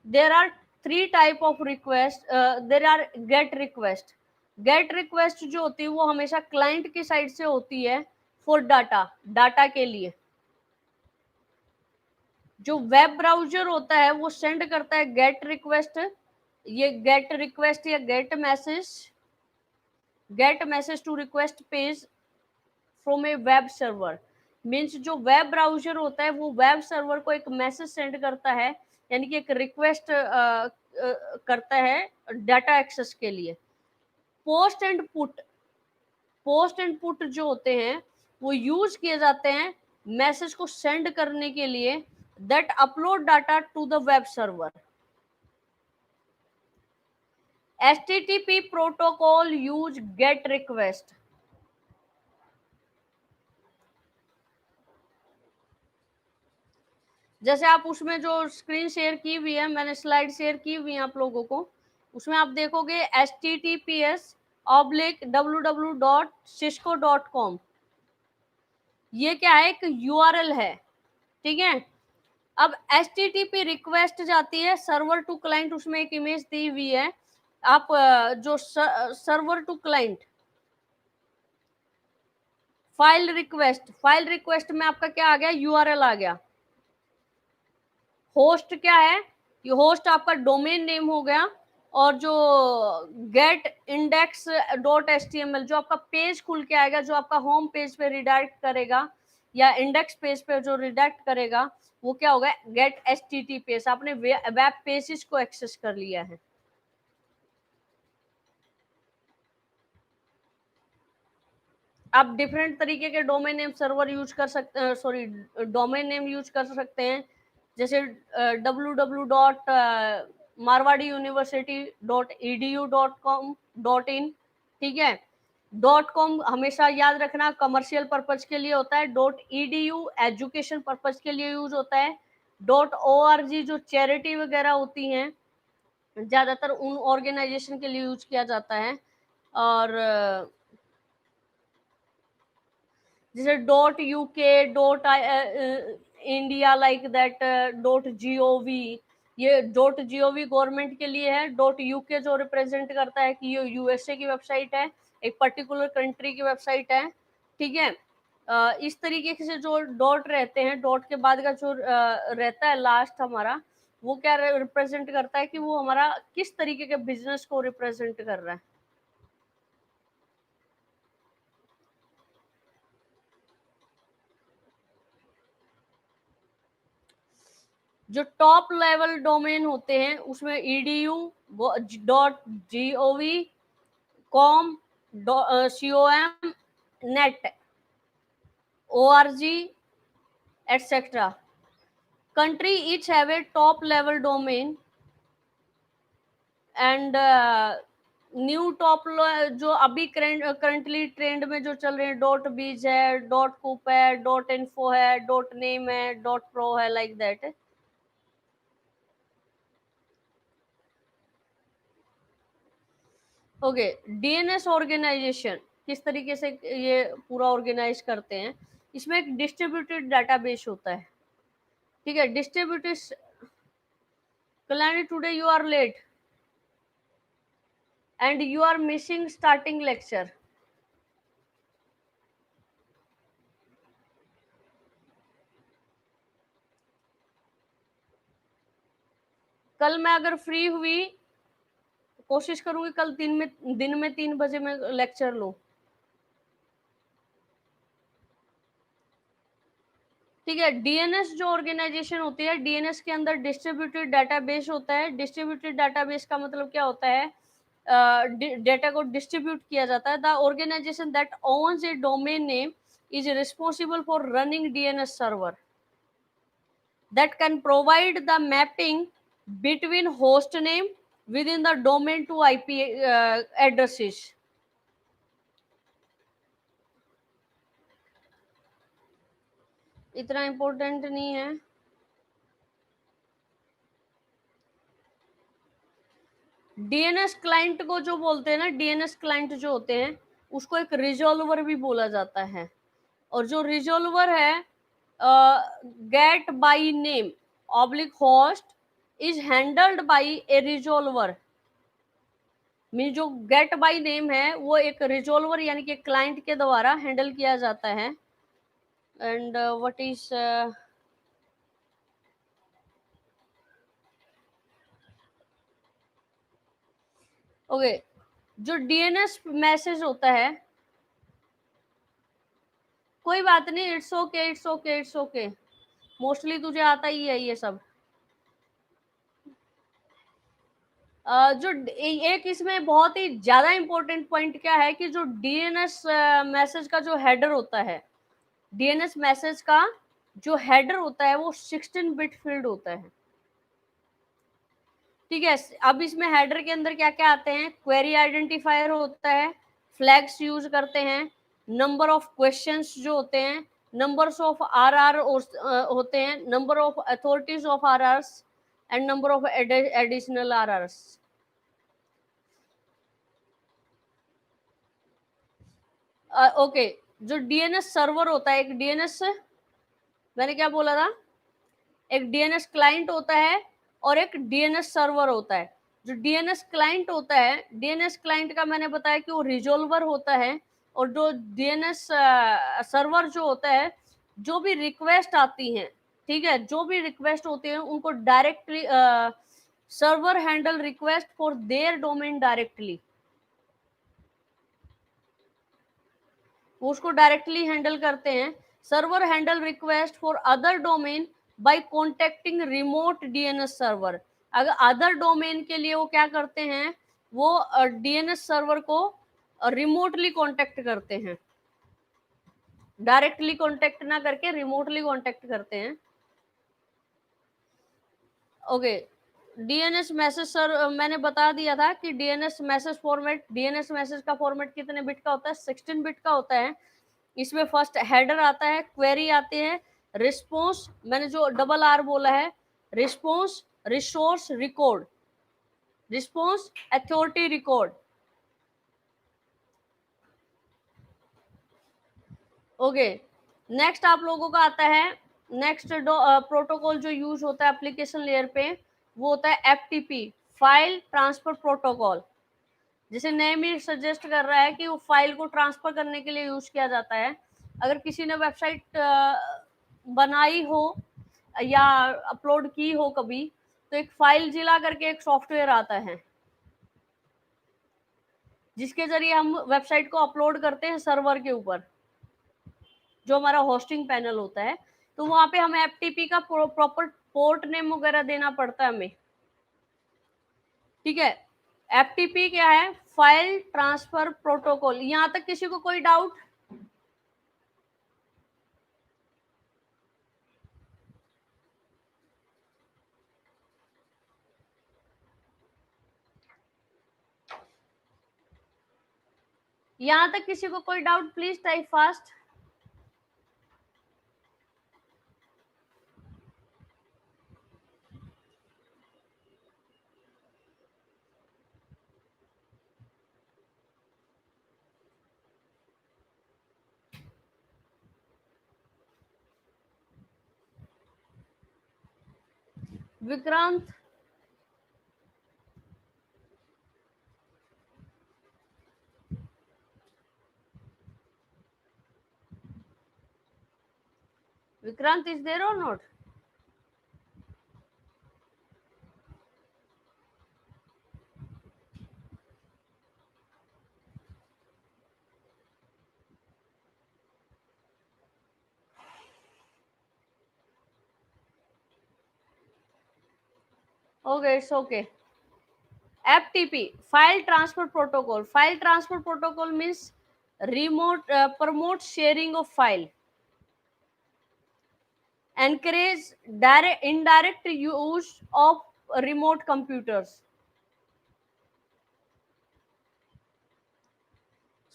there are three type of request. There are get request. Gate request जो होती है वो हमेशा client की side से होती है for data, data के लिए। जो वेब ब्राउजर होता है वो सेंड करता है गेट रिक्वेस्ट, ये गेट रिक्वेस्ट या get message to request page from a web server. Means जो वेब ब्राउजर होता है वो वेब सर्वर को एक मैसेज सेंड करता है, यानी कि एक रिक्वेस्ट करता है डाटा एक्सेस के लिए। पोस्ट एंड पुट जो होते हैं वो यूज किए जाते हैं मैसेज को सेंड करने के लिए, that upload data to the web server. HTTP protocol use get request. जैसे आप उसमें जो स्क्रीन शेयर की हुई है, मैंने स्लाइड शेयर की हुई है आप लोगों को, उसमें आप देखोगे https://www.cisco.com। ये क्या है, एक URL है। ठीक है, अब HTTP रिक्वेस्ट जाती है सर्वर टू क्लाइंट, उसमें एक इमेज दी हुई है। आप जो server to client file request में आपका क्या आ गया, यूआरएल आ गया। होस्ट क्या है, ये होस्ट आपका डोमेन नेम हो गया, और जो गेट इंडेक्स डॉट एचटीएमएल जो आपका पेज खुल के आएगा, जो आपका होम पेज पे रिडायरेक्ट करेगा या इंडेक्स पेज पे जो रिडायरेक्ट करेगा, वो क्या होगा, गेट एचटीटीपीएस। आपने वेब पेजेस को एक्सेस कर लिया है। आप डिफरेंट तरीके के डोमेन नेम सर्वर यूज कर सकते हैं, सॉरी डोमेन नेम यूज कर सकते हैं, जैसे www.marwadi-university.edu.com.in, ठीक है। .com हमेशा याद रखना कमर्शियल पर्पज के लिए होता है, .edu एजुकेशन पर्पज के लिए यूज होता है, .org जो चैरिटी वगैरह होती हैं ज्यादातर उन ऑर्गेनाइजेशन के लिए यूज किया जाता है, और जैसे .uk.इंडिया लाइक दैट, .gov, ये .gov गवर्नमेंट के लिए है, .uk जो रिप्रेजेंट करता है कि ये यूएसए की वेबसाइट है, एक पर्टिकुलर कंट्री की वेबसाइट है, ठीक है। इस तरीके से जो डॉट रहते हैं, डॉट के बाद का जो रहता है लास्ट हमारा, वो क्या रिप्रेजेंट करता है कि वो हमारा किस तरीके के बिजनेस को रिप्रेजेंट कर रहा है। जो टॉप लेवल डोमेन होते हैं उसमें edu.gov, com, com, net, org, etc. Country each have a top level domain and new top जो अभी करंटली ट्रेंड में जो चल रहे हैं, .biz है, .coop है, .info है, .name है, .pro है, like that. Okay, DNS organisation किस तरीके से ये पूरा ऑर्गेनाइज करते हैं, इसमें एक डिस्ट्रीब्यूटेड डाटाबेस होता है, ठीक है। Distributed Kalyani, today you are late and you are missing starting lecture. कल मैं अगर फ्री हुई कोशिश करूंगी कल दिन में 3 बजे मैं लेक्चर लूं, ठीक है। डीएनएस जो ऑर्गेनाइजेशन होती है, डीएनएस के अंदर डिस्ट्रीब्यूटेड डाटाबेस होता है। डिस्ट्रीब्यूटेड डाटाबेस का मतलब क्या होता है, डेटा को डिस्ट्रीब्यूट किया जाता है। The organisation that owns a domain name is responsible for running DNS server that can provide the mapping between host name within the domain to IP addresses. इतना इम्पोर्टेंट नहीं है। डीएनएस क्लाइंट को जो बोलते हैं ना, डीएनएस क्लाइंट जो होते हैं उसको एक रिजॉल्वर भी बोला जाता है, और जो रिजॉल्वर है get by name oblique host is handled by a resolver. Mean जो गेट बाई नेम है वो एक रिजॉल्वर यानी कि क्लाइंट के द्वारा हैंडल किया जाता है। एंड व्हाट इज ओके, जो डीएनएस मैसेज होता है, कोई बात नहीं, it's okay it's okay it's okay, mostly तुझे आता ही है ये सब। जो एक इसमें बहुत ही ज्यादा इंपॉर्टेंट पॉइंट क्या है कि जो डीएनएस मैसेज का जो हेडर होता है, डीएनएस मैसेज का जो हेडर होता है वो 16 बिट फील्ड होता है, ठीक है। अब इसमें हेडर के अंदर क्या क्या आते हैं, क्वेरी आइडेंटिफायर होता है, फ्लैग्स यूज करते हैं, नंबर ऑफ क्वेश्चंस जो होते हैं, नंबर्स ऑफ आरआर होते हैं, number of authorities of RRs and number of additional RRs. Okay, जो डीएनएस सर्वर होता है, एक डीएनएस, मैंने क्या बोला था, एक डीएनएस क्लाइंट होता है और एक डीएनएस सर्वर होता है। जो डीएनएस क्लाइंट होता है, डीएनएस क्लाइंट का मैंने बताया कि वो रिजॉल्वर होता है, और जो डीएनएस सर्वर जो होता है, जो भी रिक्वेस्ट आती हैं, ठीक है, जो भी रिक्वेस्ट होती है उनको directly server handle request for their domain directly, वो उसको डायरेक्टली हैंडल करते हैं। Server handle request for other domain bye contacting remote DNS server. अगर अदर डोमेन के लिए वो क्या करते हैं, वो डीएनएस सर्वर को रिमोटली कॉन्टेक्ट करते हैं, डायरेक्टली कॉन्टेक्ट ना करके रिमोटली कॉन्टेक्ट करते हैं। ओके, डीएनएस मैसेज सर मैंने बता दिया था कि DNS message format, DNS message का फॉर्मेट कितने बिट का होता है, 16 बिट का होता है। इसमें फर्स्ट हेडर आता है, क्वेरी आती है, रिस्पॉन्स, मैंने जो डबल आर बोला है, response, resource, record, response, authority, record. Okay, next आप लोगों का आता है, नेक्स्ट प्रोटोकॉल जो यूज होता है एप्लीकेशन लेयर पे, वो होता है एफटीपी, फाइल ट्रांसफर प्रोटोकॉल। जैसे नेम ही सजेस्ट कर रहा है कि वो फाइल को ट्रांसफर करने के लिए यूज किया जाता है। अगर किसी ने वेबसाइट बनाई हो या अपलोड की हो कभी, तो एक फाइल जिला करके एक सॉफ्टवेयर आता है, जिसके जरिए हम वेबसाइट को अपलोड करते हैं सर्वर के ऊपर, जो हमारा होस्टिंग पैनल होता है। तो वहां पे हमें एफटीपी का प्रॉपर पोर्ट नेम वगैरह देना पड़ता है हमें, ठीक है। एफटीपी क्या है, फाइल ट्रांसफर प्रोटोकॉल। यहां तक किसी को कोई डाउट? यहां तक किसी को कोई doubt? Please type fast. Vikrant, Vikrant is there or not? Okay, it's okay. FTP, file transfer protocol. File transfer protocol means remote promote sharing of file, encourage direct indirect use of remote computers.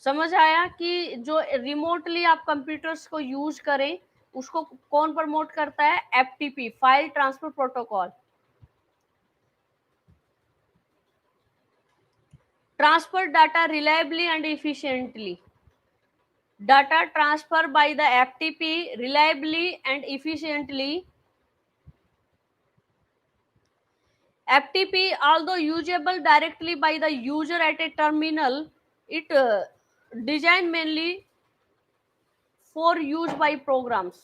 समझ आया कि जो remotely आप computers को use करें, उसको कौन promote करता है? FTP, file transfer protocol. Transfer data reliably and efficiently, data transfer by the FTP reliably and efficiently. FTP, although usable directly by the user at a terminal, it designed mainly for use by programs.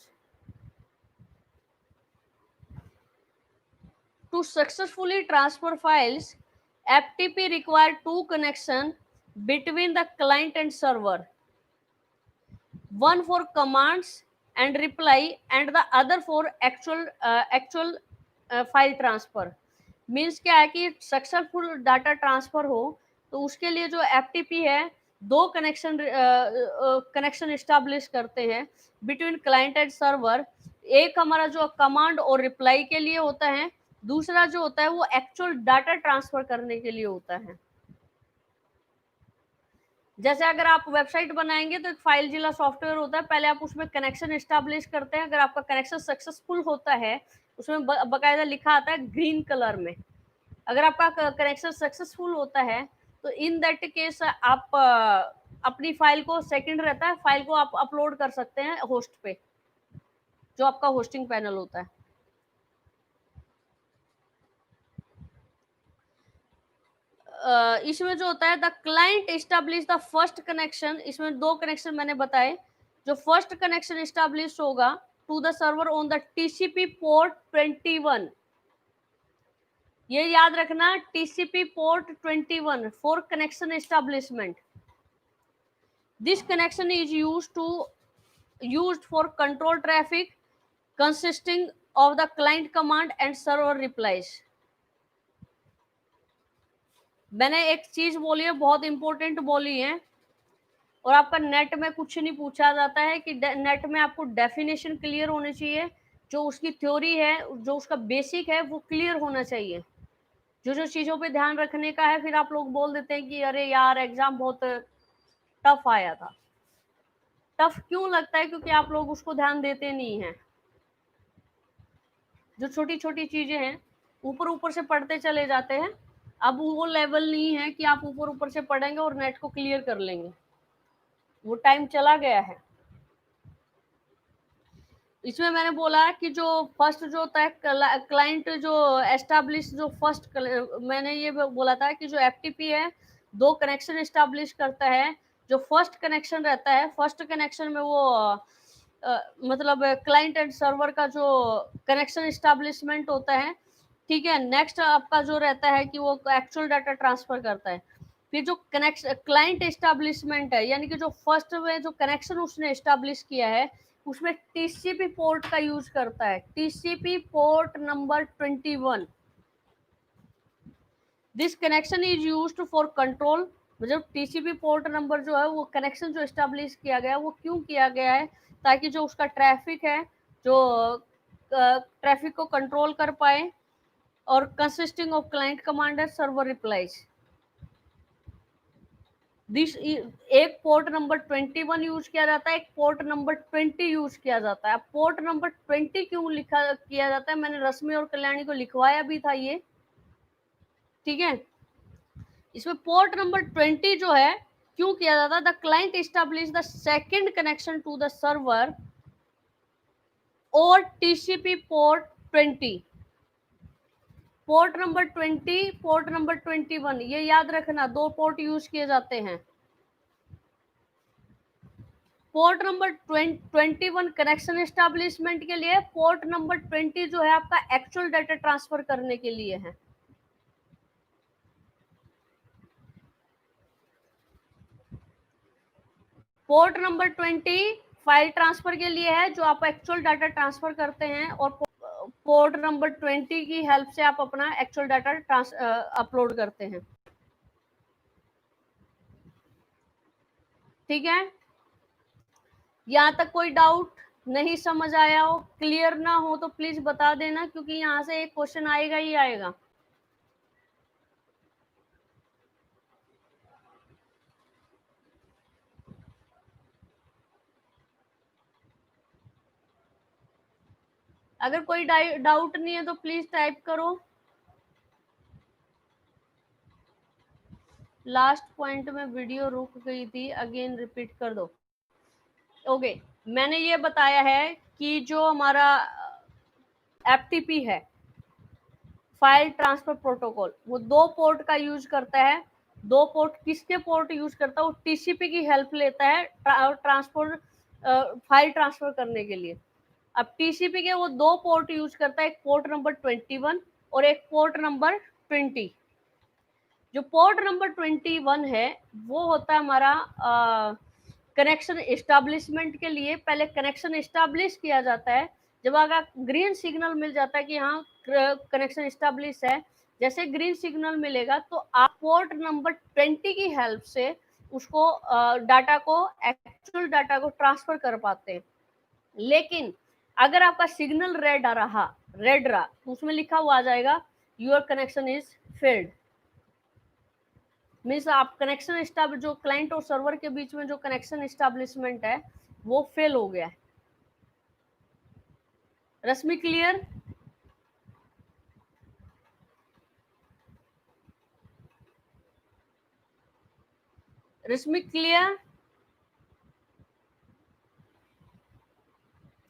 To successfully transfer files, FTP require two connections between the client and server, one for commands and reply and the other for actual file transfer. Means क्या है कि successful data transfer हो तो उसके लिए जो FTP है, दो कनेक्शन इस्टेब्लिश करते हैं बिटवीन क्लाइंट एंड सर्वर। एक हमारा जो कमांड और रिप्लाई के लिए होता है, दूसरा जो होता है वो एक्चुअल डाटा ट्रांसफर करने के लिए होता है। जैसे अगर आप वेबसाइट बनाएंगे तो एक फाइल जिला सॉफ्टवेयर होता है, पहले आप उसमें कनेक्शन इस्टेब्लिश करते हैं। अगर आपका कनेक्शन सक्सेसफुल होता है, उसमें बकायदा लिखा आता है ग्रीन कलर में। अगर आपका कनेक्शन सक्सेसफुल होता है तो इन दैट केस आप अपनी फाइल को, सेकंड रहता है, फाइल को आप अपलोड कर सकते हैं होस्ट पे, जो आपका होस्टिंग पैनल होता है। इसमें जो होता है the client establish the first connection, इसमें 2 कनेक्शन मैंने बताए। जो फर्स्ट कनेक्शन एस्टैब्लिश होगा to the server on the TCP port 21, ये याद रखना, TCP port 21 for connection establishment. This connection is used for control traffic consisting of the client command and server replies। मैंने एक चीज बोली है, बहुत इंपॉर्टेंट बोली है, और आपका नेट में कुछ नहीं पूछा जाता है कि नेट में आपको डेफिनेशन क्लियर होनी चाहिए, जो उसकी थ्योरी है, जो उसका बेसिक है वो क्लियर होना चाहिए। जो जो चीज़ों पे ध्यान रखने का है, फिर आप लोग बोल देते हैं कि अरे यार एग्जाम बहुत टफ आया था। टफ क्यों लगता है? क्योंकि आप लोग उसको ध्यान देते नहीं हैं। जो छोटी छोटी चीजें हैं ऊपर ऊपर से पढ़ते चले जाते हैं। अब वो लेवल नहीं है कि आप ऊपर ऊपर से पढ़ेंगे और नेट को क्लियर कर लेंगे, वो टाइम चला गया है। इसमें मैंने बोला कि जो फर्स्ट जो होता है क्लाइंट जो एस्टैब्लिश, जो फर्स्ट मैंने ये बोला था कि जो एफटीपी है 2 कनेक्शन एस्टैब्लिश करता है। जो फर्स्ट कनेक्शन रहता है, फर्स्ट कनेक्शन में वो मतलब क्लाइंट एंड सर्वर का जो कनेक्शन एस्टैब्लिशमेंट होता है, ठीक है। नेक्स्ट आपका जो रहता है कि वो एक्चुअल डाटा ट्रांसफर करता है। फिर जो कनेक्शन क्लाइंट एस्टैब्लिशमेंट है, यानी कि जो फर्स्ट में जो कनेक्शन उसने एस्टैब्लिश किया है, उसमें टीसीपी पोर्ट का यूज करता है, TCP port number 21। This connection is used for control. मतलब टीसीपी पोर्ट नंबर जो है, वो कनेक्शन जो एस्टैब्लिश किया गया है वो क्यों किया गया है? ताकि जो उसका ट्रैफिक है, जो ट्रैफिक को कंट्रोल कर पाए, और consisting of client commander server replies. This एक पोर्ट नंबर 21 यूज किया जाता है, एक पोर्ट नंबर 20 यूज किया जाता है। पोर्ट नंबर 20 क्यों लिखा किया जाता है? मैंने रश्मि और कल्याणी को लिखवाया भी था ये, ठीक है। इसमें पोर्ट नंबर 20 जो है क्यों किया जाता है? The client establish the second connection to the server और TCP port 20। Port number 20, port number 21, ये याद रखना, 2 पोर्ट यूज किए जाते हैं। पोर्ट नंबर 21 कनेक्शन एस्टैब्लिशमेंट के लिए, पोर्ट नंबर 20 जो है आपका एक्चुअल डाटा ट्रांसफर करने के लिए है। पोर्ट नंबर 20 फाइल ट्रांसफर के लिए है, जो आप एक्चुअल डाटा ट्रांसफर करते हैं, और पोर्ट नंबर 20 की हेल्प से आप अपना एक्चुअल डाटा अपलोड करते हैं, ठीक है। यहाँ तक कोई डाउट नहीं समझ आया हो, क्लियर ना हो तो प्लीज बता देना, क्योंकि यहाँ से एक क्वेश्चन आएगा ही आएगा। अगर कोई डाउट नहीं है तो प्लीज टाइप करो। लास्ट पॉइंट में वीडियो रुक गई थी, अगेन रिपीट कर दो। ओके, मैंने ये बताया है कि जो हमारा एफटीपी है, फाइल ट्रांसफर प्रोटोकॉल, वो 2 पोर्ट का यूज करता है। 2 पोर्ट किसके पोर्ट यूज करता है? वो टीसीपी की हेल्प लेता है ट्रांसफर फाइल ट्रांसफर करने के लिए। अब टीसीपी के वो 2 पोर्ट यूज करता है, एक पोर्ट नंबर 21 और एक पोर्ट नंबर 20। जो पोर्ट नंबर 21 है वो होता है हमारा कनेक्शन एस्टैब्लिशमेंट के लिए। पहले कनेक्शन एस्टैब्लिश किया जाता है, जब अगर ग्रीन सिग्नल मिल जाता है कि हाँ कनेक्शन एस्टैब्लिश है, जैसे ग्रीन सिग्नल मिलेगा तो आप पोर्ट नंबर 20 की हेल्प से उसको डाटा को, एक्चुअल डाटा को ट्रांसफर कर पाते हैं। लेकिन अगर आपका सिग्नल रेड रहा तो उसमें लिखा हुआ आ जाएगा your connection is failed. Means आप कनेक्शन स्टैब्लिश, जो क्लाइंट और सर्वर के बीच में जो कनेक्शन एस्टैब्लिशमेंट है वो फेल हो गया है। Rashmi clear? Rashmi clear?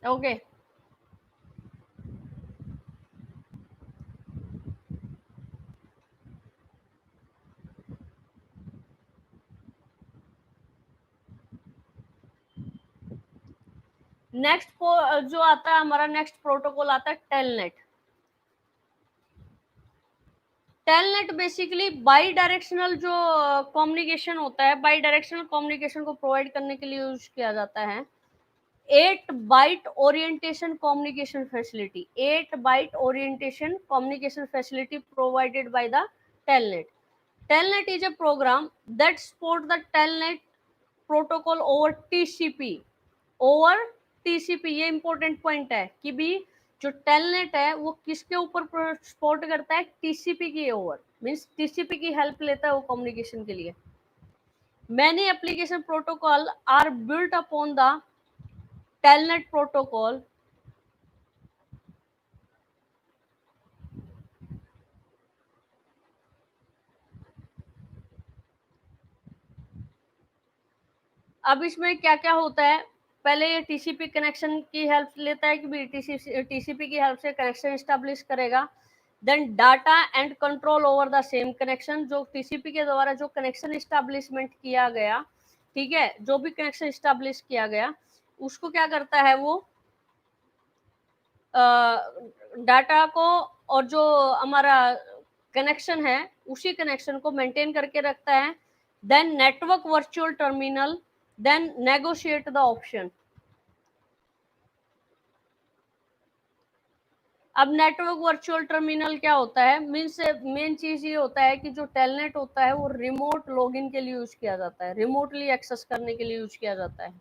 Okay, next जो आता है हमारा नेक्स्ट प्रोटोकॉल आता है telnet. Telnet basically bidirectional जो कम्युनिकेशन होता है, बाई डायरेक्शनल कम्युनिकेशन को प्रोवाइड करने के लिए यूज किया जाता है। 8 byte orientation communication facility, 8 byte orientation communication facility provided by the telnet. Telnet is a program that support the telnet protocol over TCP, over TCP. ये इंपॉर्टेंट पॉइंट है कि भी जो टेलनेट है वो किसके ऊपर सपोर्ट करता है, टीसीपी की ओवर, मींस टीसीपी की हेल्प लेता है वो कम्युनिकेशन के लिए। Many application protocol are built upon the telnet protocol. अब इसमें क्या क्या होता है, पहले ये टीसीपी कनेक्शन की हेल्प लेता है कि टीसीपी की हेल्प से कनेक्शन स्टैब्लिश करेगा। Then data and control over the same connection, जो टीसीपी के द्वारा जो कनेक्शन स्टैब्लिशमेंट किया गया, ठीक है, जो भी कनेक्शन स्टैब्लिश किया गया उसको क्या करता है वो डाटा को और जो हमारा कनेक्शन है उसी कनेक्शन को मेंटेन करके रखता है। Then network virtual terminal, then negotiate the option. अब नेटवर्क वर्चुअल टर्मिनल क्या होता है, मीन्स मेन चीज ये होता है कि जो टेलनेट होता है वो रिमोट लॉगिन के लिए यूज किया जाता है, रिमोटली एक्सेस करने के लिए यूज किया जाता है,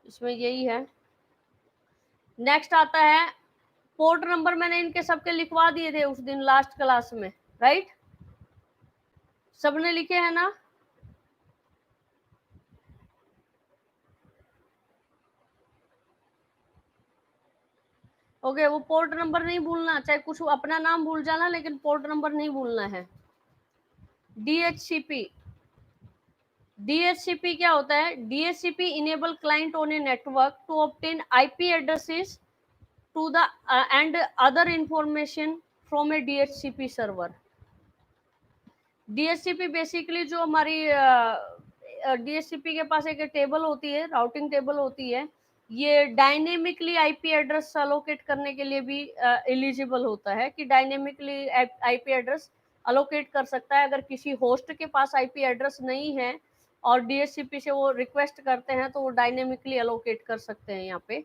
इसमें यही है। नेक्स्ट आता है पोर्ट नंबर, मैंने इनके सबके लिखवा दिए थे उस दिन लास्ट क्लास में, राइट? सबने लिखे हैं ना? ओके, वो पोर्ट नंबर नहीं भूलना, चाहे कुछ अपना नाम भूल जाना लेकिन पोर्ट नंबर नहीं भूलना है। डीएचसीपी, डीएचसीपी क्या होता है? DHCP enable client on a network to obtain IP addresses to the and other information from a DHCP server. DHCP basically जो हमारी डीएचसीपी के पास एक टेबल होती है, राउटिंग टेबल होती है, ये डायनेमिकली आईपी एड्रेस अलोकेट करने के लिए भी एलिजिबल होता है कि डायनेमिकली आईपी एड्रेस अलोकेट कर सकता है। अगर किसी होस्ट के पास आईपी एड्रेस नहीं है और डीएचसीपी से वो रिक्वेस्ट करते हैं तो वो डायनेमिकली अलोकेट कर सकते हैं। यहाँ पे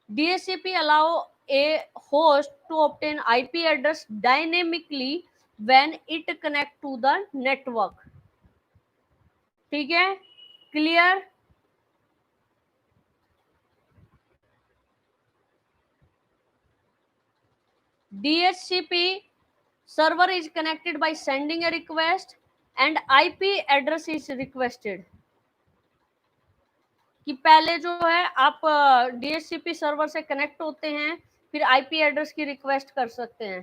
DHCP allow a host to obtain IP address dynamically when it connect to the network. ठीक है, clear? DHCP server is connected by sending a request and IP address is requested. कि पहले जो है आप DHCP सर्वर से connect होते हैं, फिर IP एड्रेस की रिक्वेस्ट कर सकते हैं।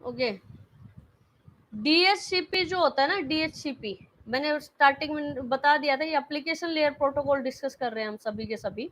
ओके, DHCP जो होता है ना, DHCP मैंने स्टार्टिंग में बता दिया था, ये एप्लीकेशन लेयर प्रोटोकॉल डिस्कस कर रहे हैं हम सभी के सभी,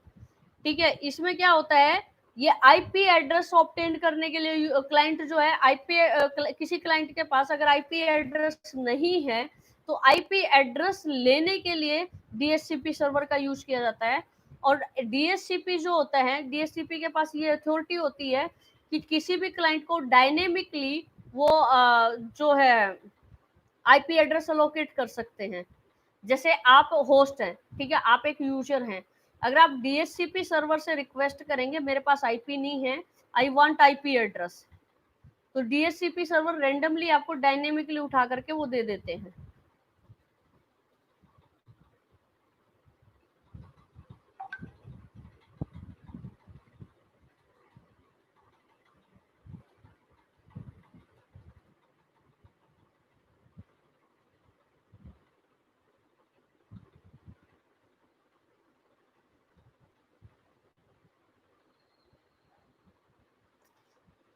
ठीक है। इसमें क्या होता है, ये आईपी एड्रेस ऑब्टेन करने के लिए क्लाइंट जो है आईपी, किसी क्लाइंट के पास अगर आईपी एड्रेस नहीं है तो आईपी एड्रेस लेने के लिए डीएचसीपी सर्वर का यूज किया जाता है। और डीएचसीपी जो होता है, डीएचसीपी के पास ये अथॉरिटी होती है कि किसी भी क्लाइंट को डायनेमिकली वो जो है आईपी एड्रेस अलोकेट कर सकते हैं। जैसे आप होस्ट हैं, ठीक है, आप एक यूजर हैं, अगर आप डीएचसीपी सर्वर से रिक्वेस्ट करेंगे मेरे पास आईपी नहीं है, आई वांट आईपी एड्रेस, तो डीएचसीपी सर्वर रैंडमली आपको डायनेमिकली उठा करके वो दे देते हैं।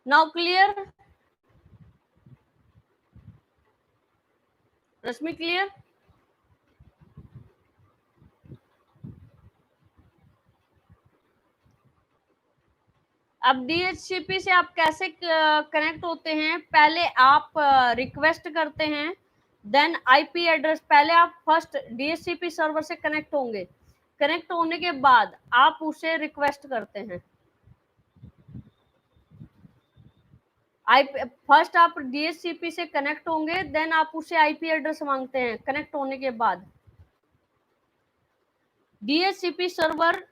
Now clear? रश्मि क्लियर? अब डीएचसीपी से आप कैसे कनेक्ट होते हैं, पहले आप रिक्वेस्ट करते हैं, देन आईपी एड्रेस, पहले आप फर्स्ट डीएचसीपी सर्वर से कनेक्ट होंगे, कनेक्ट होने के बाद आप उसे रिक्वेस्ट करते हैं, फर्स्ट आप डीएचसीपी से कनेक्ट होंगे, देन आप उसे आईपी एड्रेस मांगते हैं कनेक्ट होने के बाद। DHCP server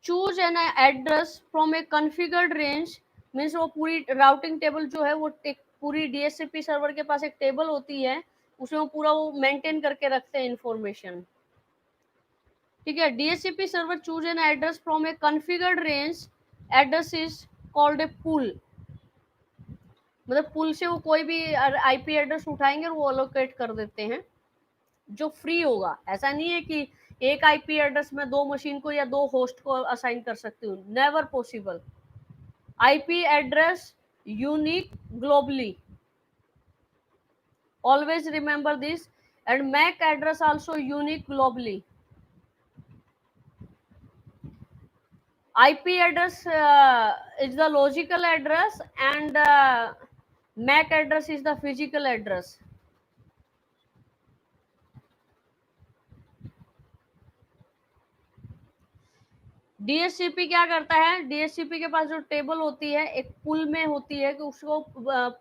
choose an address from A configured range, means वो पूरी राउटिंग टेबल जो है वो पूरी डीएचसीपी सर्वर के पास एक टेबल होती है, उसमें वो पूरा वो मेंटेन करके रखते हैं इंफॉर्मेशन। ठीक है, DHCP server choose an address from A configured range, address is called a pool, मतलब पूल से वो कोई भी आईपी एड्रेस उठाएंगे और वो अलोकेट कर देते हैं जो फ्री होगा। ऐसा नहीं है कि एक आईपी एड्रेस में 2 मशीन को या 2 होस्ट को असाइन कर सकती हूँ, never possible. IP address unique globally, always remember this, and MAC address also unique globally. IP address is the logical address and MAC address is the physical address. DHCP क्या करता है, DHCP के पास जो table होती है एक पुल में होती है कि उसको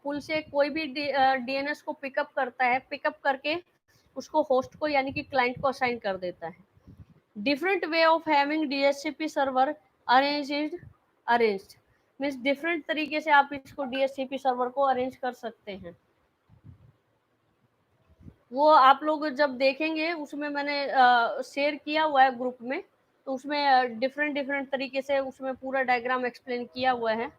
पुल से कोई भी डीएनएस को पिकअप करता है, पिकअप करके उसको होस्ट को यानी कि क्लाइंट को असाइन कर देता है। Different way of having DHCP server arranged means different तरीके से आप इसको डीएचसीपी सर्वर को अरेंज कर सकते हैं। वो आप लोग जब देखेंगे उसमें मैंने शेयर किया हुआ है ग्रुप में, तो उसमें डिफरेंट डिफरेंट तरीके से उसमें पूरा डायग्राम एक्सप्लेन किया हुआ है।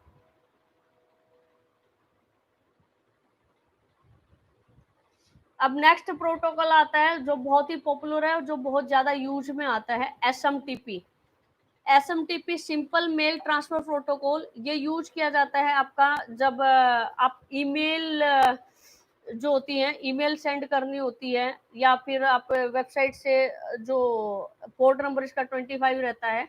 अब नेक्स्ट प्रोटोकॉल आता है जो बहुत ही पॉपुलर है और जो बहुत ज्यादा यूज में आता है, SMTP. SMTP simple mail transfer protocol, ये यूज किया जाता है आपका जब आप ईमेल जो होती है ईमेल सेंड करनी होती है, या फिर आप वेबसाइट से जो पोर्ट नंबर इसका 25 रहता है,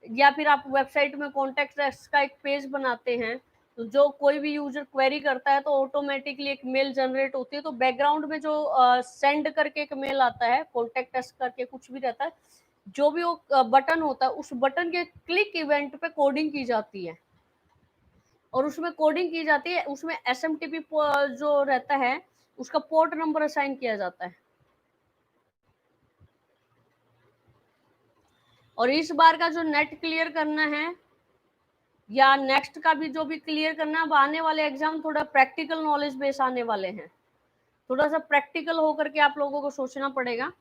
या फिर आप वेबसाइट में कॉन्टेक्ट का एक पेज बनाते हैं, तो जो कोई भी यूजर क्वेरी करता है तो ऑटोमेटिकली एक मेल जनरेट होती है, तो बैकग्राउंड में जो सेंड करके एक मेल आता है, कॉन्टेक्ट करके कुछ भी रहता है, जो भी वो बटन होता है उस बटन के क्लिक इवेंट पे कोडिंग की जाती है, और उसमें कोडिंग की जाती है, उसमें एसएमटीपी जो रहता है उसका पोर्ट नंबर असाइन किया जाता है। और इस बार का जो नेट क्लियर करना है या नेक्स्ट का भी जो भी क्लियर करना है, अब आने वाले एग्जाम थोड़ा प्रैक्टिकल नॉलेज बेस आने वाले हैं, थोड़ा सा प्रैक्टिकल होकर के आप लोगों को सोचना पड़ेगा।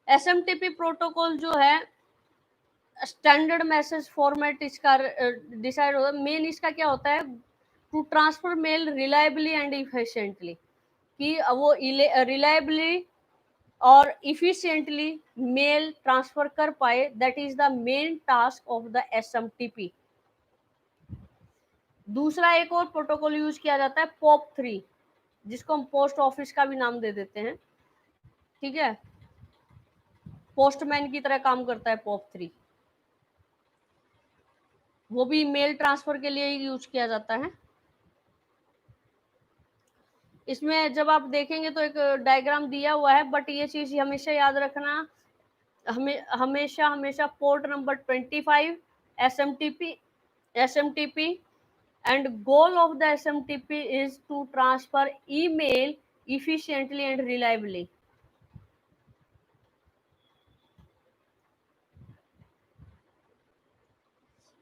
एसएमटीपी प्रोटोकॉल जो है स्टैंडर्ड मैसेज फॉर्मेट इसका डिसाइड होता है। मेन इसका क्या होता है, to transfer mail reliably and efficiently, कि वो रिलायबली और इफिशिएंटली मेल ट्रांसफर कर पाए, that is the main task of the SMTP. दूसरा एक और प्रोटोकॉल यूज किया जाता है POP3, जिसको हम पोस्ट ऑफिस का भी नाम दे देते हैं। ठीक है, पोस्टमैन की तरह काम करता है POP3, वो भी मेल ट्रांसफर के लिए ही यूज किया जाता है। इसमें जब आप देखेंगे तो एक डायग्राम दिया हुआ है, बट ये चीज हमेशा याद रखना, हमेशा हमेशा port number 25 SMTP and goal of the SMTP is to transfer email efficiently and reliably.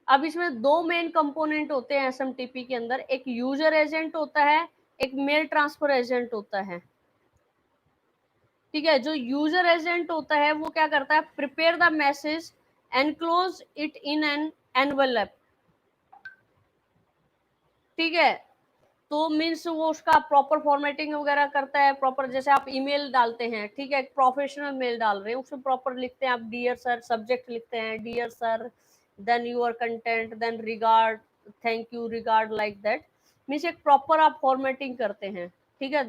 अब इसमें 2 मेन कंपोनेंट होते हैं एसएमटीपी के अंदर, एक यूजर एजेंट होता है, एक मेल ट्रांसफर एजेंट होता है। ठीक है, जो यूजर एजेंट होता है वो क्या करता है, prepare the message, enclose it in an envelope. ठीक है, तो मीन्स वो उसका प्रॉपर फॉर्मेटिंग वगैरह करता है, प्रॉपर जैसे आप ईमेल डालते हैं, ठीक है, एक प्रोफेशनल मेल डाल रहे हैं, उसमें प्रॉपर लिखते हैं आप डियर सर, सब्जेक्ट लिखते हैं dear sir, then your content, then regard, thank you, regard, like that, means एक प्रॉपर आप फॉर्मेटिंग करते हैं। ठीक है,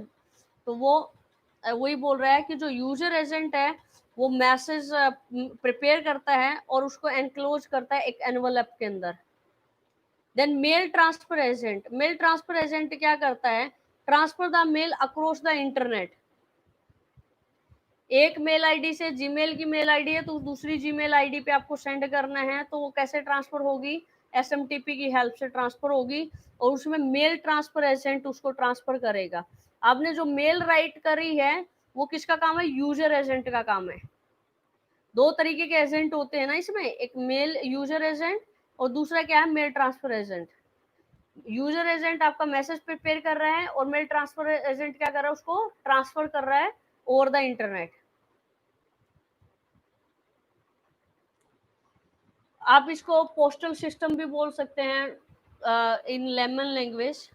तो वो वही बोल रहा है कि जो यूजर एजेंट है वो मैसेज प्रिपेयर करता है और उसको एनक्लोज करता है एक एनवलप के अंदर। देन मेल ट्रांसफर एजेंट क्या करता है transfer the mail across the internet. एक मेल आईडी से, जीमेल की मेल आईडी है तो दूसरी जीमेल आईडी पे आपको सेंड करना है, तो वो कैसे ट्रांसफर होगी? एसएमटीपी की हेल्प से ट्रांसफर होगी, और उसमें मेल ट्रांसफर एजेंट उसको ट्रांसफर करेगा। आपने जो मेल राइट करी है वो किसका काम है? यूजर एजेंट का काम है। दो तरीके के एजेंट होते हैं ना इसमें, एक मेल यूजर एजेंट और दूसरा क्या है? Mail transfer agent. User agent आपका मैसेज प्रिपेयर कर रहा है और मेल ट्रांसफर एजेंट क्या कर रहा है? उसको ट्रांसफर कर रहा है ओवर द इंटरनेट। आप इसको पोस्टल सिस्टम भी बोल सकते हैं इन लेमन लैंग्वेज।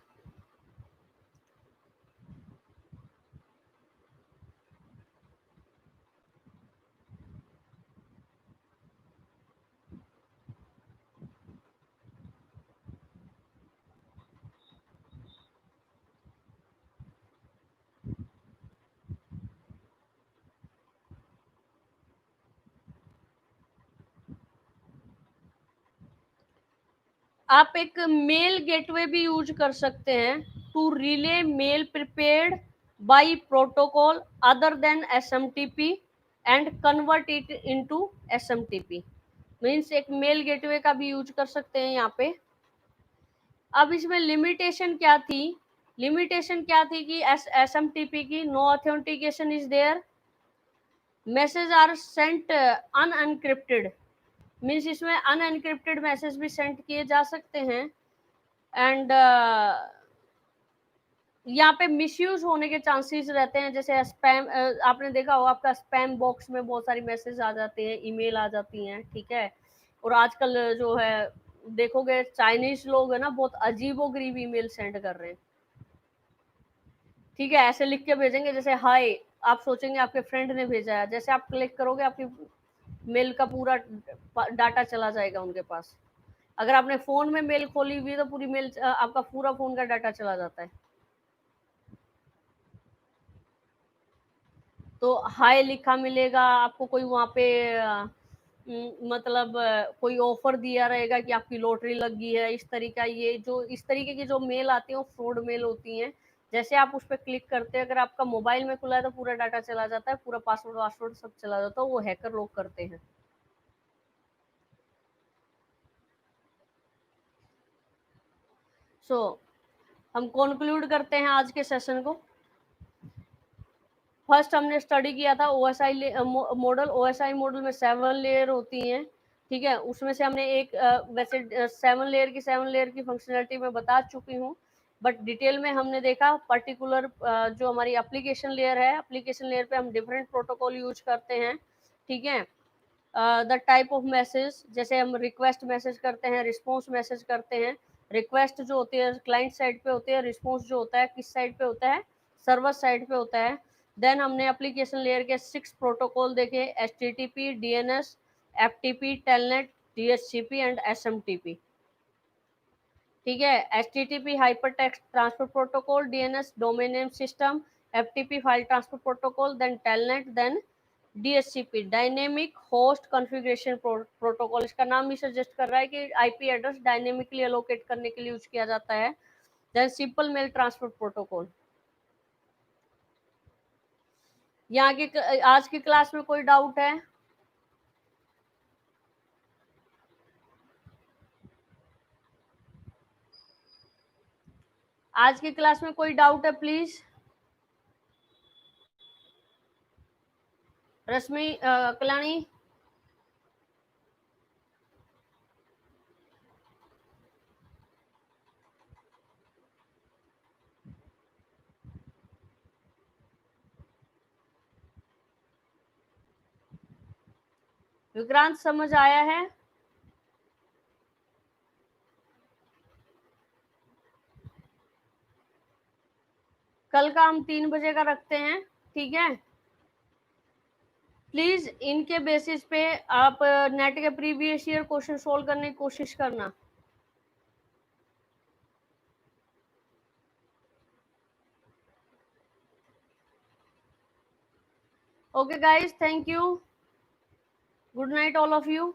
आप एक मेल गेटवे भी यूज कर सकते हैं to relay mail prepared by protocol other than SMTP and convert it into SMTP. Means एक मेल गेटवे का भी यूज कर सकते हैं यहाँ पे। अब इसमें लिमिटेशन क्या थी? लिमिटेशन क्या थी कि एसएमटीपी की no authentication is there, message are sent unencrypted. Means इसमें अनएनक्रिप्टेड मैसेज भी सेंड किए जा सकते हैं। एंड यहाँ पे मिसयूज होने के चांसेस रहते हैं, जैसे स्पैम, आपने देखा हो आपका स्पैम बॉक्स में बहुत सारी मैसेज आ जाते हैं, ईमेल आ जाती हैं, ठीक है। और आजकल जो है देखोगे चाइनीज लोग है ना, बहुत अजीबो गरीब ईमेल सेंड कर रहे हैं, ठीक है। ऐसे लिख के भेजेंगे जैसे हाय, आप सोचेंगे आपके फ्रेंड ने भेजा है, जैसे आप क्लिक करोगे आपकी मेल का पूरा डाटा चला जाएगा उनके पास। अगर आपने फोन में मेल खोली हुई है तो पूरी मेल, आपका पूरा फोन का डाटा चला जाता है। तो हाय लिखा मिलेगा आपको, कोई वहाँ पे मतलब कोई ऑफर दिया रहेगा कि आपकी लॉटरी लग गई है, इस तरीका, ये जो इस तरीके की जो मेल आती है वो फ्रॉड मेल होती हैं। जैसे आप उस पर क्लिक करते हैं, अगर आपका मोबाइल में खुला है तो पूरा डाटा चला जाता है, पूरा पासवर्ड वासवर्ड सब चला जाता है, वो हैकर लोग करते हैं। सो हम कंक्लूड करते हैं आज के सेशन को। फर्स्ट हमने स्टडी किया था ओएसआई मॉडल। ओएसआई मॉडल में 7 लेयर होती हैं, ठीक है। उसमें से हमने एक वैसे 7 लेयर की फंक्शनलिटी मैं बता चुकी हूँ, बट डिटेल में हमने देखा पर्टिकुलर जो हमारी एप्लीकेशन लेयर है, एप्लीकेशन लेयर पे हम डिफरेंट प्रोटोकॉल यूज करते हैं, ठीक है। द टाइप ऑफ मैसेज, जैसे हम रिक्वेस्ट मैसेज करते हैं, रिस्पॉन्स मैसेज करते हैं। रिक्वेस्ट जो होती है क्लाइंट साइड पे होती है, रिस्पॉन्स जो होता है किस साइड पे होता है? सर्वर साइड पे होता है। देन हमने एप्लीकेशन लेयर के 6 प्रोटोकॉल देखे, HTTP, DNS, FTP, telnet, DHCP and SMTP, ठीक है। HTTP hyper text transfer protocol, DNS domain name system, FTP file transfer protocol, then telnet, then DHCP dynamic host configuration protocol. इसका नाम ही suggest कर रहा है कि आईपी एड्रेस डायनेमिकली एलोकेट करने के लिए यूज किया जाता है। Then simple mail transfer protocol. यहाँ की आज की क्लास में कोई डाउट है? आज की क्लास में कोई डाउट है प्लीज? रश्मि कल्याणी। विक्रांत समझ आया है? कल का हम 3 बजे का रखते हैं, ठीक है। प्लीज इनके बेसिस पे आप नेट के प्रीवियस ईयर क्वेश्चन सोल्व करने की कोशिश करना। Okay guys, thank you. Good night all of you.